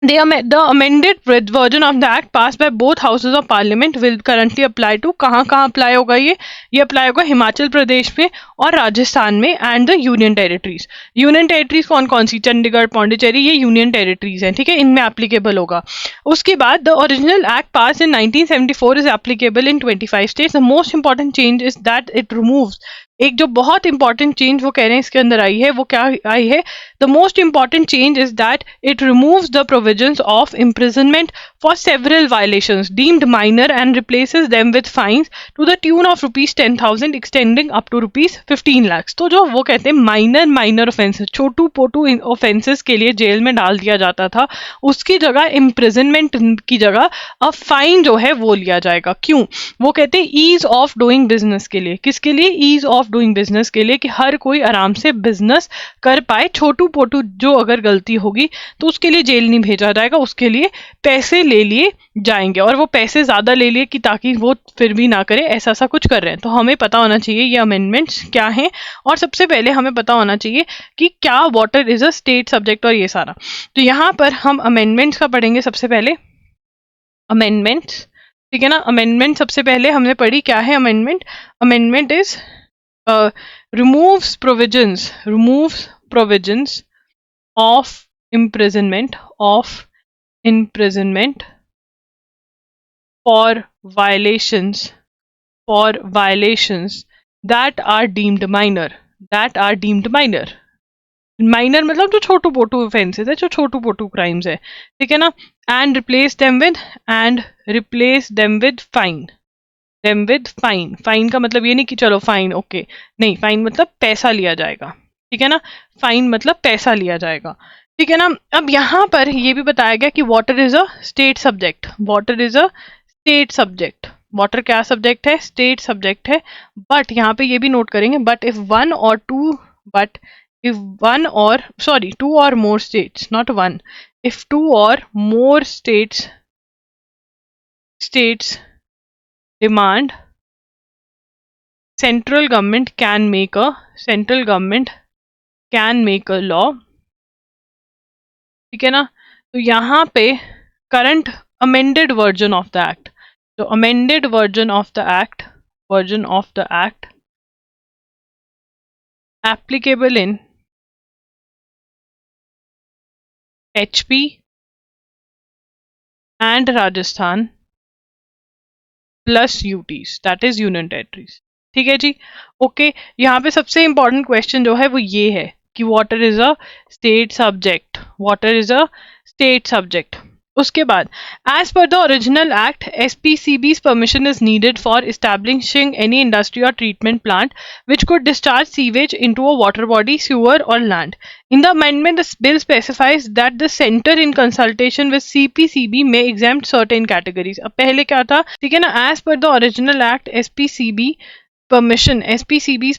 The amended version of the act passed by both houses of parliament will currently apply to कहाँ अप्लाई होगा ये अप्लाई होगा हिमाचल प्रदेश में और राजस्थान में and the union territories. Union territories कौन कौन सी, चंडीगढ़, पौंडीचेरी, ये यूनियन टेरिटरीज हैं। ठीक है, इनमें एप्लीकेबल होगा। उसके बाद the original act pass in 1974 is applicable in 25 states. The most important change is that it removes, एक जो बहुत इंपॉर्टेंट चेंज वो कह रहे हैं इसके अंदर आई है, वो क्या आई है, the most important change is that it removes the provisions of imprisonment for several violations deemed minor and replaces them with fines to the tune of ₹10,000 extending up to ₹15 lakh. तो जो वो कहते हैं माइनर ऑफेंसेस, छोटू पोटू ऑफेंसेस के लिए जेल में डाल दिया जाता था, उसकी जगह इम्प्रिजनमेंट की जगह अब फाइन जो है वो लिया जाएगा। क्यों? वो कहते हैं ईज ऑफ डूइंग बिजनेस के लिए। किसके लिए? ईज ऑफ डूइंग बिजनेस के लिए, कि हर कोई आराम से बिजनेस कर पाए। छोटू पोटू जो अगर गलती होगी तो उसके लिए जेल नहीं भेजा जाएगा, उसके लिए पैसे ले लिए जाएंगे। और वो पैसे ज्यादा ले लिए कि ताकि वो फिर भी ना करे, ऐसा कुछ कर रहे हैं। तो हमें पता होना चाहिए ये अमेंडमेंट्स क्या हैं, और सबसे पहले हमें पता होना चाहिए कि क्या water is a state subject और ये सारा। तो यहाँ पर हम अमेंडमेंट्स का पढ़ेंगे सबसे पहले। अमेंडमेंट्स, ठीक है ना। अमेंडमेंट सबसे पहले हमने पढ़ी, क्या है amendment? Amendment is removes provisions of imprisonment for violations that are deemed minor minor मतलब जो छोटू पोटू ऑफेंसेस है, जो छोटू पोटू क्राइम्स है, ठीक है ना। And replace them with fine का मतलब ये नहीं कि चलो फाइन ओके, नहीं, फाइन मतलब पैसा लिया जाएगा। ठीक है ना, फाइन मतलब पैसा लिया जाएगा। ठीक है ना। अब यहाँ पर ये भी बताया गया कि water is a state subject. Water क्या सब्जेक्ट है? स्टेट सब्जेक्ट है। बट यहाँ पे ये भी नोट करेंगे, बट इफ टू और more states, not one, if 2 or more states demand, central government can make a law। ठीक है ना। तो यहाँ पे current amended version of the act, तो amended version of the act applicable in HP and Rajasthan plus UTs, that is union territories. ठीक है जी, ओके। यहाँ पे सबसे इंपॉर्टेंट क्वेश्चन जो है वो ये है कि water is a state subject. उसके बाद as per the original act SPCB's permission is needed for establishing any industry or treatment plant which could discharge sewage into a water body, sewer or land. In the amendment, the bill specifies that the center in consultation with CPCB may exempt certain categories. अब पहले क्या था, ठीक है ना, as per the original act SPCB's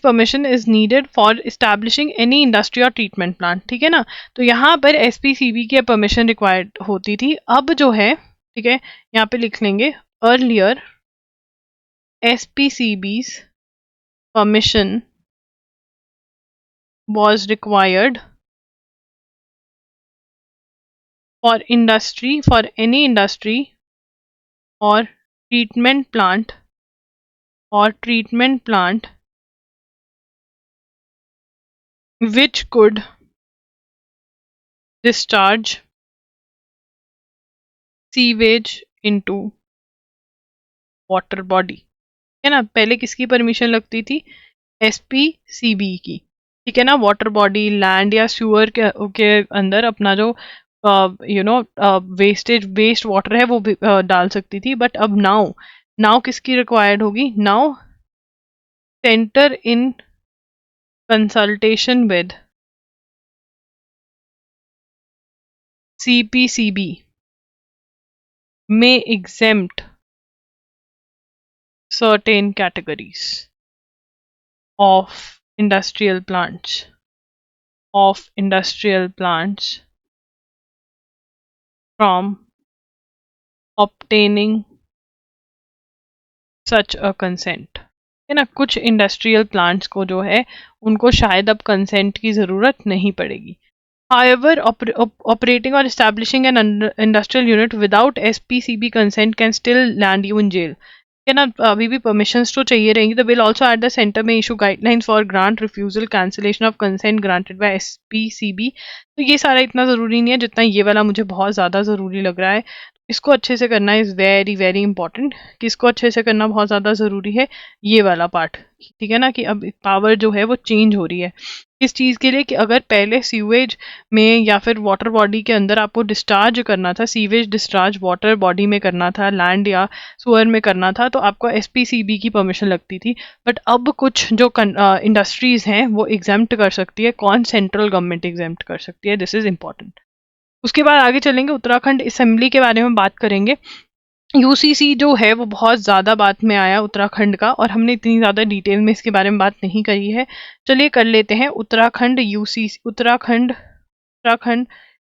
permission is needed for establishing any industry or treatment plant, ठीक है ना. तो यहाँ पर SPCB की परमिशन रिक्वायर्ड होती थी. अब जो है, ठीक है, यहाँ पे लिख लेंगे earlier SPCB's permission was required for any industry or treatment plant which could discharge sewage into water body, है ना. पहले किसकी परमिशन लगती थी, SPCB की, ठीक है ना. वाटर बॉडी, लैंड या स्यूअर के अंदर अपना जो वेस्ट वाटर है वो भी डाल सकती थी. बट अब नाउ किसकी रिक्वायर्ड होगी, now centre in consultation with CPCB may exempt certain categories of industrial plants from obtaining such a consent, है ना. कुछ इंडस्ट्रियल प्लांट्स को जो है उनको शायद अब कंसेंट की ज़रूरत नहीं पड़ेगी. However, operating or establishing an industrial unit without SPCB consent can still land you in jail, है ना. अभी भी परमिशंस तो चाहिए रहेंगी. The bill also at the centre में issue guidelines for grant refusal cancellation of consent granted by SPCB. तो ये सारा इतना ज़रूरी नहीं है जितना ये वाला मुझे बहुत ज़्यादा ज़रूरी लग रहा है. इसको अच्छे से करना इज़ वेरी वेरी इंपॉर्टेंट. किसको अच्छे से करना बहुत ज़्यादा ज़रूरी है, ये वाला पार्ट, ठीक है ना. कि अब पावर जो है वो चेंज हो रही है इस चीज़ के लिए कि अगर पहले सीवेज में या फिर वाटर बॉडी के अंदर आपको डिस्चार्ज करना था, सीवेज डिस्चार्ज वाटर बॉडी में करना था, लैंड या सुअर में करना था, तो आपको SPCB की परमिशन लगती थी. बट अब कुछ जो इंडस्ट्रीज हैं वो एग्जेम्प्ट कर सकती है. कौन, सेंट्रल गवर्नमेंट एग्जेम्प्ट कर सकती है. This is important. उसके बाद आगे चलेंगे, उत्तराखंड असेंबली के बारे में बात करेंगे. UCC जो है वो बहुत ज़्यादा बात में आया उत्तराखंड का, और हमने इतनी ज़्यादा डिटेल में इसके बारे में बात नहीं करी है. चलिए कर लेते हैं. उत्तराखंड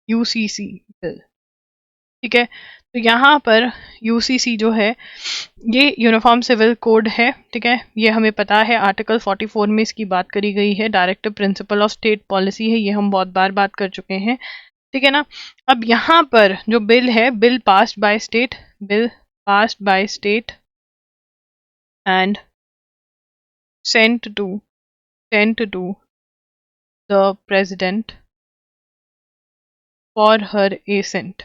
UCC बिल, ठीक है. तो यहाँ पर UCC जो है ये यूनिफॉर्म सिविल कोड है, ठीक है. ये हमें पता है आर्टिकल 44 में इसकी बात करी गई है. Directive principle of state policy है, ये हम बहुत बार बात कर चुके हैं, ठीक है ना. अब यहाँ पर जो बिल है, bill passed by state and sent to the president for her assent,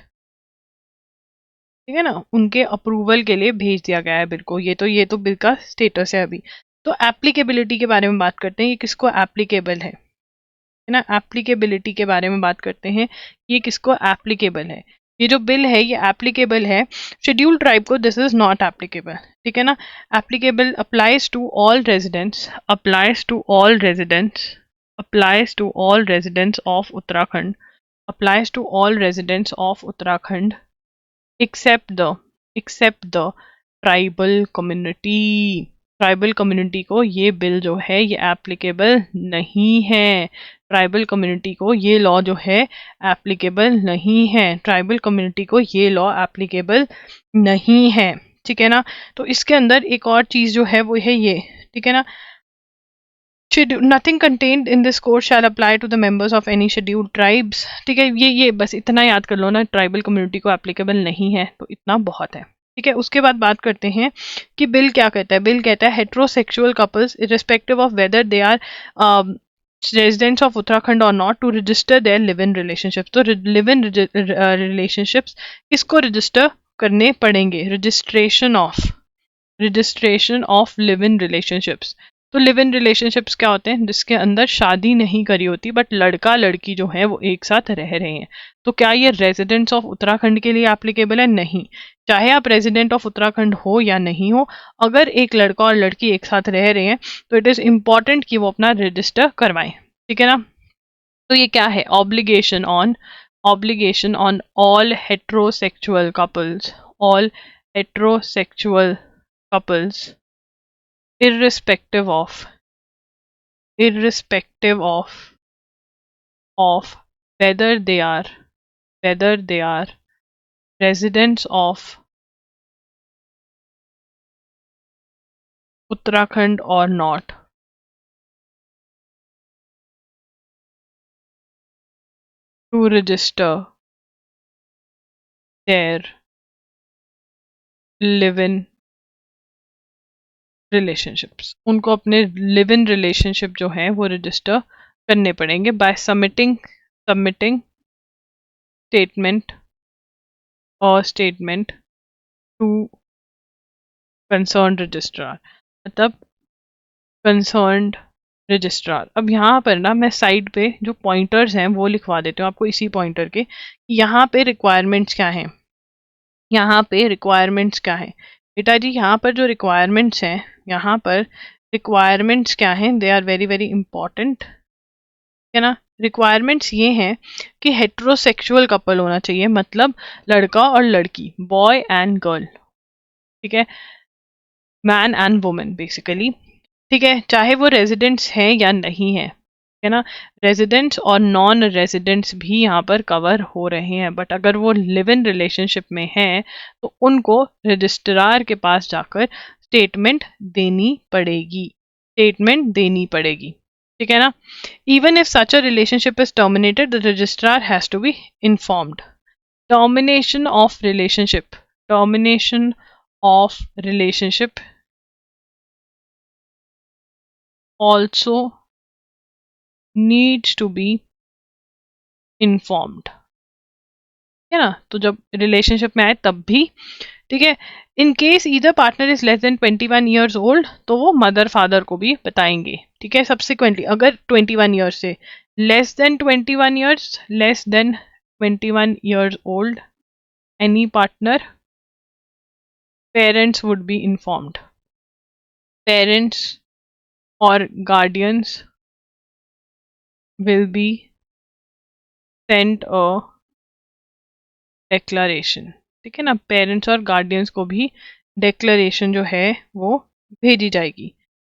ठीक है ना. उनके अप्रूवल के लिए भेज दिया गया है बिल को. ये तो बिल का स्टेटस है अभी. तो एप्लीकेबिलिटी के बारे में बात करते हैं. ये किसको एप्लीकेबल है ना. एप्लीकेबिलिटी के बारे में बात करते हैं. ये किसको एप्लीकेबल है. ये जो बिल है ये एप्लीकेबल है. शेड्यूल ट्राइब को दिस इज नॉट एप्लीकेबल, ठीक है ना. Applicable applies to all residents of Uttarakhand except the tribal community को ये बिल जो है ये एप्लीकेबल नहीं है. ट्राइबल कम्युनिटी को ये लॉ जो है एप्लीकेबल नहीं है. ट्राइबल कम्युनिटी को ये लॉ एप्लीकेबल नहीं है, ठीक है ना. तो इसके अंदर एक और चीज़ जो है वो है ये, ठीक है ना. Nothing contained in this code shall apply to the members of any scheduled tribes, ठीक है. ये बस इतना याद कर लो ना, ट्राइबल कम्युनिटी को एप्लीकेबल नहीं है, तो इतना बहुत है, ठीक है. उसके बाद बात करते हैं कि बिल क्या कहता है. बिल कहता है heterosexual couples irrespective of whether they are residents of Uttarakhand or not to register their live-in relationships. तो live-in relationships किसको register करने पड़ेंगे. registration of live-in relationships तो लिव इन रिलेशनशिप्स क्या होते हैं, जिसके अंदर शादी नहीं करी होती बट लड़का लड़की जो है वो एक साथ रह रहे हैं। तो क्या ये रेजिडेंट्स ऑफ उत्तराखंड के लिए एप्लीकेबल है? नहीं। चाहे आप रेजिडेंट ऑफ उत्तराखंड हो या नहीं हो, अगर एक लड़का और लड़की एक साथ रह रहे हैं तो इट इज़ इम्पॉर्टेंट कि वो अपना रजिस्टर करवाएं। ठीक है ना। तो ये क्या है, obligation on all heterosexual couples irrespective of whether they are residents of Uttarakhand or not, to register their live-in relationships। उनको अपने लिव इन रिलेशनशिप जो है वो रजिस्टर करने पड़ेंगे by submitting statement to concern registrar, मतलब कंसर्न्ड रजिस्ट्रार। अब यहाँ पर ना मैं साइड पे जो पॉइंटर्स हैं वो लिखवा देती हूँ आपको इसी पॉइंटर के, यहाँ पे रिक्वायरमेंट्स क्या हैं। यहाँ पे रिक्वायरमेंट्स क्या है बेटा जी, यहाँ पर जो रिक्वायरमेंट्स हैं, यहाँ पर रिक्वायरमेंट्स क्या हैं, they are very very important, है ना। रिक्वायरमेंट्स ये हैं कि हेट्रोसेक्सुअल कपल होना चाहिए, मतलब लड़का और लड़की, बॉय एंड गर्ल, ठीक है, मैन एंड वुमेन बेसिकली, ठीक है, चाहे वो रेजिडेंट्स हैं या नहीं है ना। रेजिडेंट्स और नॉन रेजिडेंट्स भी यहाँ पर कवर हो रहे हैं, बट अगर वो लिव इन रिलेशनशिप में हैं तो उनको रजिस्ट्रार के पास जाकर स्टेटमेंट देनी पड़ेगी, ठीक है ना। Even if such a relationship is terminated, the registrar has to be informed. Termination of relationship also needs to be informed, है ना। तो जब रिलेशनशिप में आए तब भी, ठीक है। In case either partner is less than 21 years old, तो वो मदर फादर को भी बताएंगे, ठीक है। सब्सिक्वेंटली अगर 21 ईयर्स से less than 21 years old any partner, parents would be informed. Parents और guardians will be sent a declaration, ठीक है ना। पेरेंट्स और गार्डियंस को भी डिक्लेरेशन जो है वो भेजी जाएगी,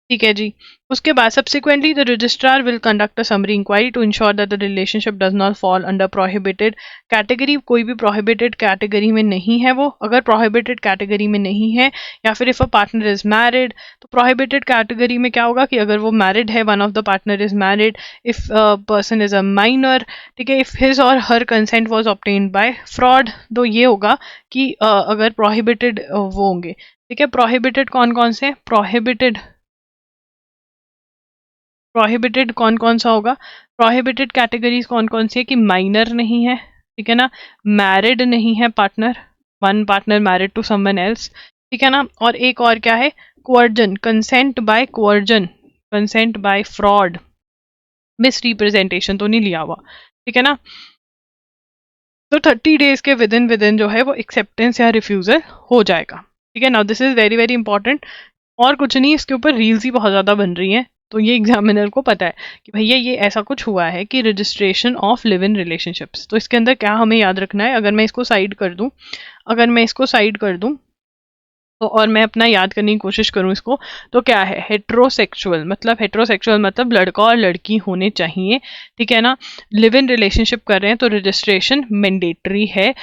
ठीक है जी। उसके बाद subsequently the registrar will conduct a summary inquiry to ensure that the relationship does not fall under prohibited category. कोई भी प्रोहिबिटेड कैटेगरी में नहीं है वो, अगर प्रोहिबिटेड कैटेगरी में नहीं है, या फिर if a partner is married, तो प्रोहिबिटेड कैटेगरी में क्या होगा कि अगर वो मैरिड है, one of the partner is married, if person is a minor, ठीक है, if his or her consent was obtained by fraud, तो ये होगा कि अगर प्रोहिबिटेड वो होंगे, ठीक है। प्रोहिबिटेड कौन कौन से, प्रोहिबिटेड कौन कौन सा होगा, प्रोहिबिटेड कैटेगरीज कौन कौन सी है कि माइनर नहीं है, ठीक है ना, मैरिड नहीं है partner, one partner married to someone else, ठीक है ना, और एक और क्या है, coercion, consent by fraud, misrepresentation तो नहीं लिया हुआ, ठीक है ना। तो 30 डेज के विद इन जो है वो एक्सेप्टेंस या रिफ्यूजल हो जाएगा, ठीक है। Now this is very very important, और कुछ नहीं, इसके ऊपर रील्स ही बहुत ज़्यादा बन रही हैं, तो ये एग्जामिनर को पता है कि भैया ये ऐसा कुछ हुआ है कि registration of live in relationships. तो इसके अंदर क्या हमें याद रखना है, अगर मैं इसको साइड कर दूं तो, और मैं अपना याद करने की कोशिश करूं इसको, तो क्या है, हेट्रोसेक्सुअल मतलब लड़का और लड़की होने चाहिए, ठीक है ना। लिव इन रिलेशनशिप कर रहे हैं तो रजिस्ट्रेशन मैंडेटरी है,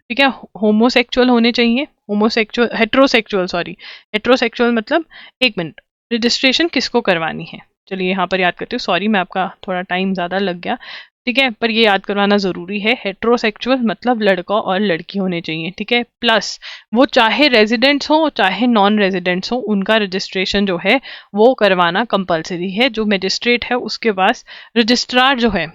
ठीक है। होमोसेक्सुअल होने चाहिए, हेट्रोसेक्सुअल मतलब, एक मिनट, रजिस्ट्रेशन किसको करवानी है, चलिए यहाँ पर याद करते हो, सॉरी मैं आपका थोड़ा टाइम ज़्यादा लग गया, ठीक है, पर ये याद करवाना ज़रूरी है। हेट्रोसेक्सुअल मतलब लड़का और लड़की होने चाहिए, ठीक है, प्लस वो चाहे रेजिडेंट्स हो चाहे नॉन रेजिडेंट्स हो, उनका रजिस्ट्रेशन जो है वो करवाना कंपलसरी है। जो मजिस्ट्रेट है उसके पास, रजिस्ट्रार जो है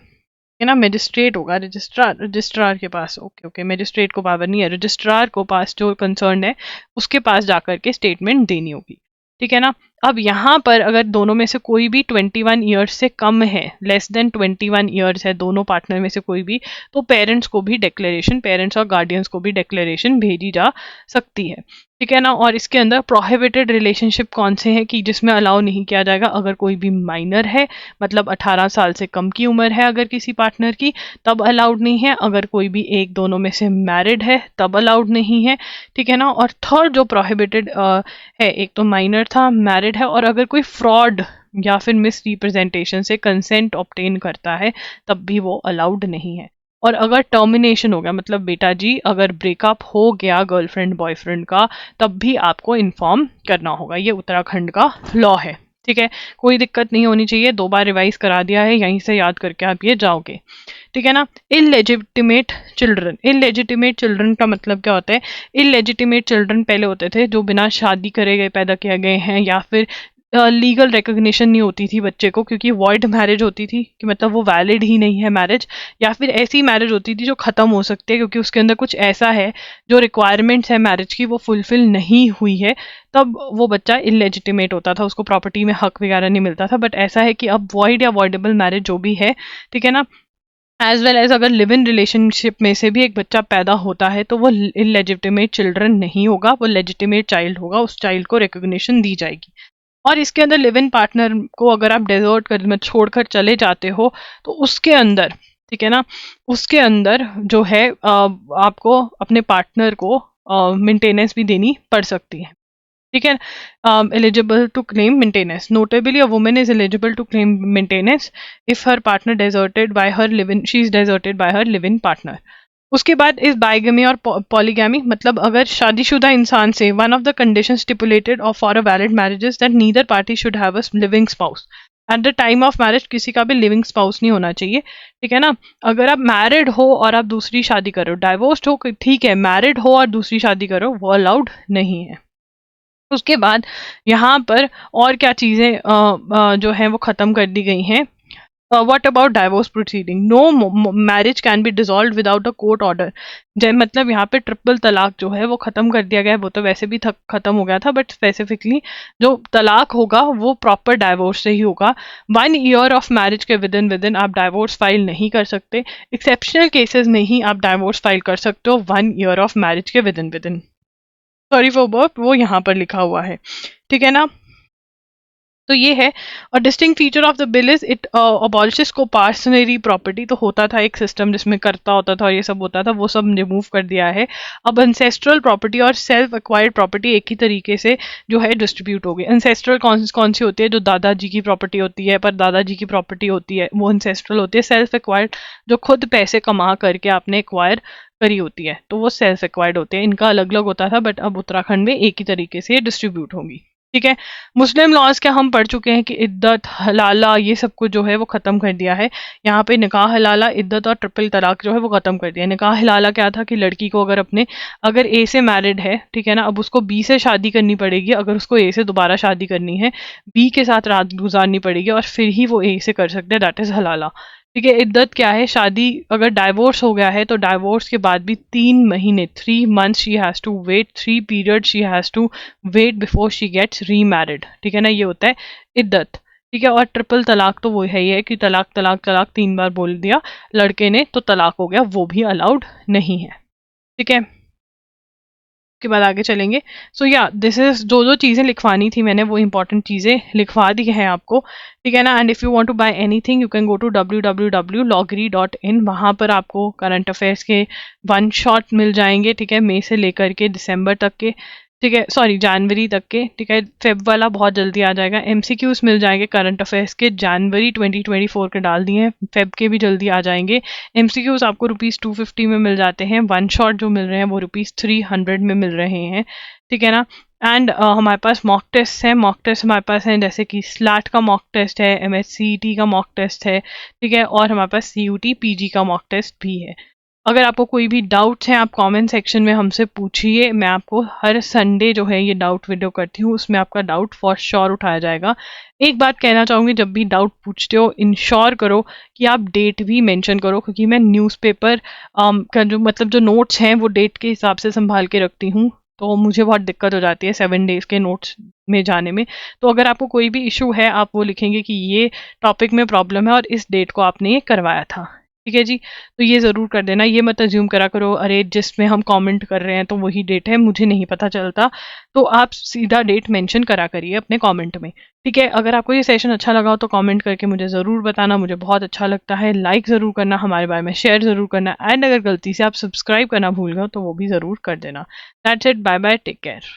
ना, मजिस्ट्रेट होगा, रजिस्ट्रार के पास, ओके मजिस्ट्रेट को पावर नहीं है, रजिस्ट्रार को पास जो कंसर्न है उसके पास जाकर के स्टेटमेंट देनी होगी, ठीक है ना। अब यहाँ पर अगर दोनों में से कोई भी 21 ईयर्स से कम है, लेस देन 21 ईयर्स है दोनों पार्टनर में से कोई भी, तो पेरेंट्स को भी डिक्लेरेशन, पेरेंट्स और गार्डियंस को भी डिक्लेरेशन भेजी जा सकती है, ठीक है ना। और इसके अंदर प्रोहिबिटेड रिलेशनशिप कौन से हैं कि जिसमें अलाउ नहीं किया जाएगा, अगर कोई भी माइनर है, मतलब 18 साल से कम की उम्र है अगर किसी पार्टनर की, तब अलाउड नहीं है। अगर कोई भी एक दोनों में से मैरिड है तब अलाउड नहीं है, ठीक है ना। और थर्ड जो प्रोहिबिटेड है, एक तो माइनर था, मैरिड है, और अगर कोई फ्रॉड या फिर मिस रिप्रेजेंटेशन से कंसेंट ऑब्टेन करता है तब भी वो अलाउड नहीं है। और अगर टर्मिनेशन हो गया, मतलब बेटा जी अगर ब्रेकअप हो गया गर्लफ्रेंड बॉयफ्रेंड का, तब भी आपको इन्फॉर्म करना होगा। ये उत्तराखंड का लॉ है, ठीक है। कोई दिक्कत नहीं होनी चाहिए, 2 बार रिवाइज करा दिया है, यहीं से याद करके आप ये जाओगे, ठीक है ना। इलेजिटिमेट चिल्ड्रन, इलेजिटिमेट चिल्ड्रन का मतलब क्या होता है? इलेजिटिमेट चिल्ड्रन पहले होते थे जो बिना शादी करे गए पैदा किए गए हैं, या फिर लीगल रिकॉग्निशन नहीं होती थी बच्चे को, क्योंकि वॉइड मैरिज होती थी कि मतलब वो वैलिड ही नहीं है मैरिज, या फिर ऐसी मैरिज होती थी जो ख़त्म हो सकती है क्योंकि उसके अंदर कुछ ऐसा है जो रिक्वायरमेंट्स है मैरिज की वो फुलफिल नहीं हुई है, तब वो बच्चा इलेजिटिमेट होता था, उसको प्रॉपर्टी में हक वगैरह नहीं मिलता था। बट ऐसा है कि अब वॉइड या वॉइडेबल मैरिज जो भी है, ठीक है ना, एज वेल एज अगर लिव इन रिलेशनशिप में से भी एक बच्चा पैदा होता है तो वो इलेजिटिमेट चिल्ड्रन नहीं होगा, वो लेजिटिमेट चाइल्ड होगा, उस चाइल्ड को रिकॉग्निशन दी जाएगी। और इसके अंदर लिव इन पार्टनर को अगर आप डेजर्ट कर में छोड़कर चले जाते हो तो उसके अंदर, ठीक है ना, उसके अंदर जो है आपको अपने पार्टनर को मेंटेनेंस भी देनी पड़ सकती है, ठीक है। Eligible to claim maintenance, notably a woman is eligible to claim maintenance if her partner deserted by her live in, she is deserted by her live in partner. उसके बाद इस बाइगमी और पॉलीगैमी, मतलब अगर शादीशुदा इंसान से one of the condition stipulated or for a valid marriage is that neither party should have a living spouse. At the time of marriage किसी का भी लिविंग स्पाउस नहीं होना चाहिए, ठीक है ना। अगर आप मैरिड हो और आप दूसरी शादी करो, डाइवोर्स्ड हो ठीक है, मैरिड हो और दूसरी शादी करो वो अलाउड नहीं है। उसके बाद यहाँ पर और क्या चीज़ें जो हैं वो ख़त्म कर दी गई हैं। What about divorce proceeding, no marriage can be dissolve without a court order. जय मतलब यहाँ पे ट्रिपल तलाक जो है वो ख़त्म कर दिया गया है, वो तो वैसे भी ख़त्म हो गया था, बट स्पेसिफिकली जो तलाक होगा वो प्रॉपर डाइवोर्स से ही होगा। 1 ईयर ऑफ मैरिज के विद इन आप डाइवोर्स फाइल नहीं कर सकते, एक्सेप्शनल केसेस में ही आप डाइवोर्स फाइल कर सकते हो 1 ईयर ऑफ मैरिज के with in. Sorry for burp, वो यहाँ पर लिखा हुआ है, ठीक है ना। तो ये है। और distinct feature of the bill is it अबॉलिशेस coparcenary property. तो होता था एक सिस्टम जिसमें करता होता था और ये सब होता था, वो सब रिमूव कर दिया है। अब एंसेस्ट्रल प्रॉपर्टी और सेल्फ एक्वायर्ड प्रॉपर्टी एक ही तरीके से जो है डिस्ट्रीब्यूट होगी। एंसेस्ट्रल कौन सी होती है? जो दादाजी की प्रॉपर्टी होती है, पर दादाजी की प्रॉपर्टी होती है वो एंसेस्ट्रल होती है। सेल्फ एक्वायर्ड जो खुद पैसे कमा करके आपने एक्वायर करी होती है तो वो सेल्फ एक्वायर्ड होते हैं। इनका अलग अलग होता था, बट अब उत्तराखंड में एक ही तरीके से डिस्ट्रीब्यूट होगी, ठीक है। मुस्लिम लॉज क्या हम पढ़ चुके हैं कि इद्दत हलाला ये सब कुछ जो है वो ख़त्म कर दिया है। यहाँ पे निकाह हलाला, इद्दत और ट्रिपल तलाक जो है वो ख़त्म कर दिया। निकाह हलाला क्या था कि लड़की को अगर ए से मैरिड है, ठीक है ना, अब उसको बी से शादी करनी पड़ेगी। अगर उसको ए से दोबारा शादी करनी है, बी के साथ रात गुजारनी पड़ेगी और फिर ही वो ए से कर सकते हैं, दैट इज़ हलाला, ठीक है। इद्दत क्या है? शादी अगर डाइवोर्स हो गया है तो डाइवोर्स के बाद भी 3 महीने 3 months she has to wait, 3 period she has to wait before she gets remarried, ठीक है ना, ये होता है इद्दत, ठीक है। और ट्रिपल तलाक तो वो है ही है कि तलाक तलाक तलाक 3 बार बोल दिया लड़के ने तो तलाक हो गया, वो भी अलाउड नहीं है, ठीक है। के बाद आगे चलेंगे। सो या दिस इज जो चीज़ें लिखवानी थी मैंने वो इंपॉर्टेंट चीज़ें लिखवा दी हैं आपको, ठीक है ना। And if you want to buy anything you can go to www.logri.in। वहाँ पर आपको करंट अफेयर्स के 1 शॉट मिल जाएंगे, ठीक है, मई से लेकर के दिसंबर तक के, ठीक है, सॉरी जनवरी तक के, ठीक है। फेब वाला बहुत जल्दी आ जाएगा। MCQs मिल जाएंगे करंट अफेयर्स के, जनवरी 2024 के डाल दिए हैं, फेब के भी जल्दी आ जाएंगे। MCQs आपको ₹250 में मिल जाते हैं, 1 शॉट जो मिल रहे हैं वो ₹300 में मिल रहे हैं, ठीक है ना। एंड हमारे पास मॉक टेस्ट हैं, मॉक टेस्ट हमारे पास हैं जैसे कि स्लैट का मॉक टेस्ट है, MSCET का मॉक टेस्ट है, ठीक है, और हमारे पास CUT PG का मॉक टेस्ट भी है। अगर आपको कोई भी डाउट्स हैं आप कमेंट सेक्शन में हमसे पूछिए, मैं आपको हर संडे जो है ये डाउट वीडियो करती हूँ, उसमें आपका डाउट फॉर श्योर उठाया जाएगा। एक बात कहना चाहूँगी, जब भी डाउट पूछते हो इंश्योर करो कि आप डेट भी मेंशन करो, क्योंकि मैं न्यूज़पेपर का जो नोट्स हैं वो डेट के हिसाब से संभाल के रखती हूँ। तो मुझे बहुत दिक्कत हो जाती है 7 डेज के नोट्स में जाने में। तो अगर आपको कोई भी इशू है, आप वो लिखेंगे कि ये टॉपिक में प्रॉब्लम है और इस डेट को आपने ये करवाया था। ठीक है जी। तो ये ज़रूर कर देना। ये मत अज्यूम करा करो अरे जिसमें हम कमेंट कर रहे हैं तो वही डेट है, मुझे नहीं पता चलता। तो आप सीधा डेट मेंशन करा करिए अपने कमेंट में। ठीक है। अगर आपको ये सेशन अच्छा लगा हो तो कमेंट करके मुझे ज़रूर बताना, मुझे बहुत अच्छा लगता है। लाइक ज़रूर करना, हमारे बारे में शेयर ज़रूर करना, एंड अगर गलती से आप सब्सक्राइब करना भूल गए हो तो वो भी ज़रूर कर देना। That's it, bye bye, take care.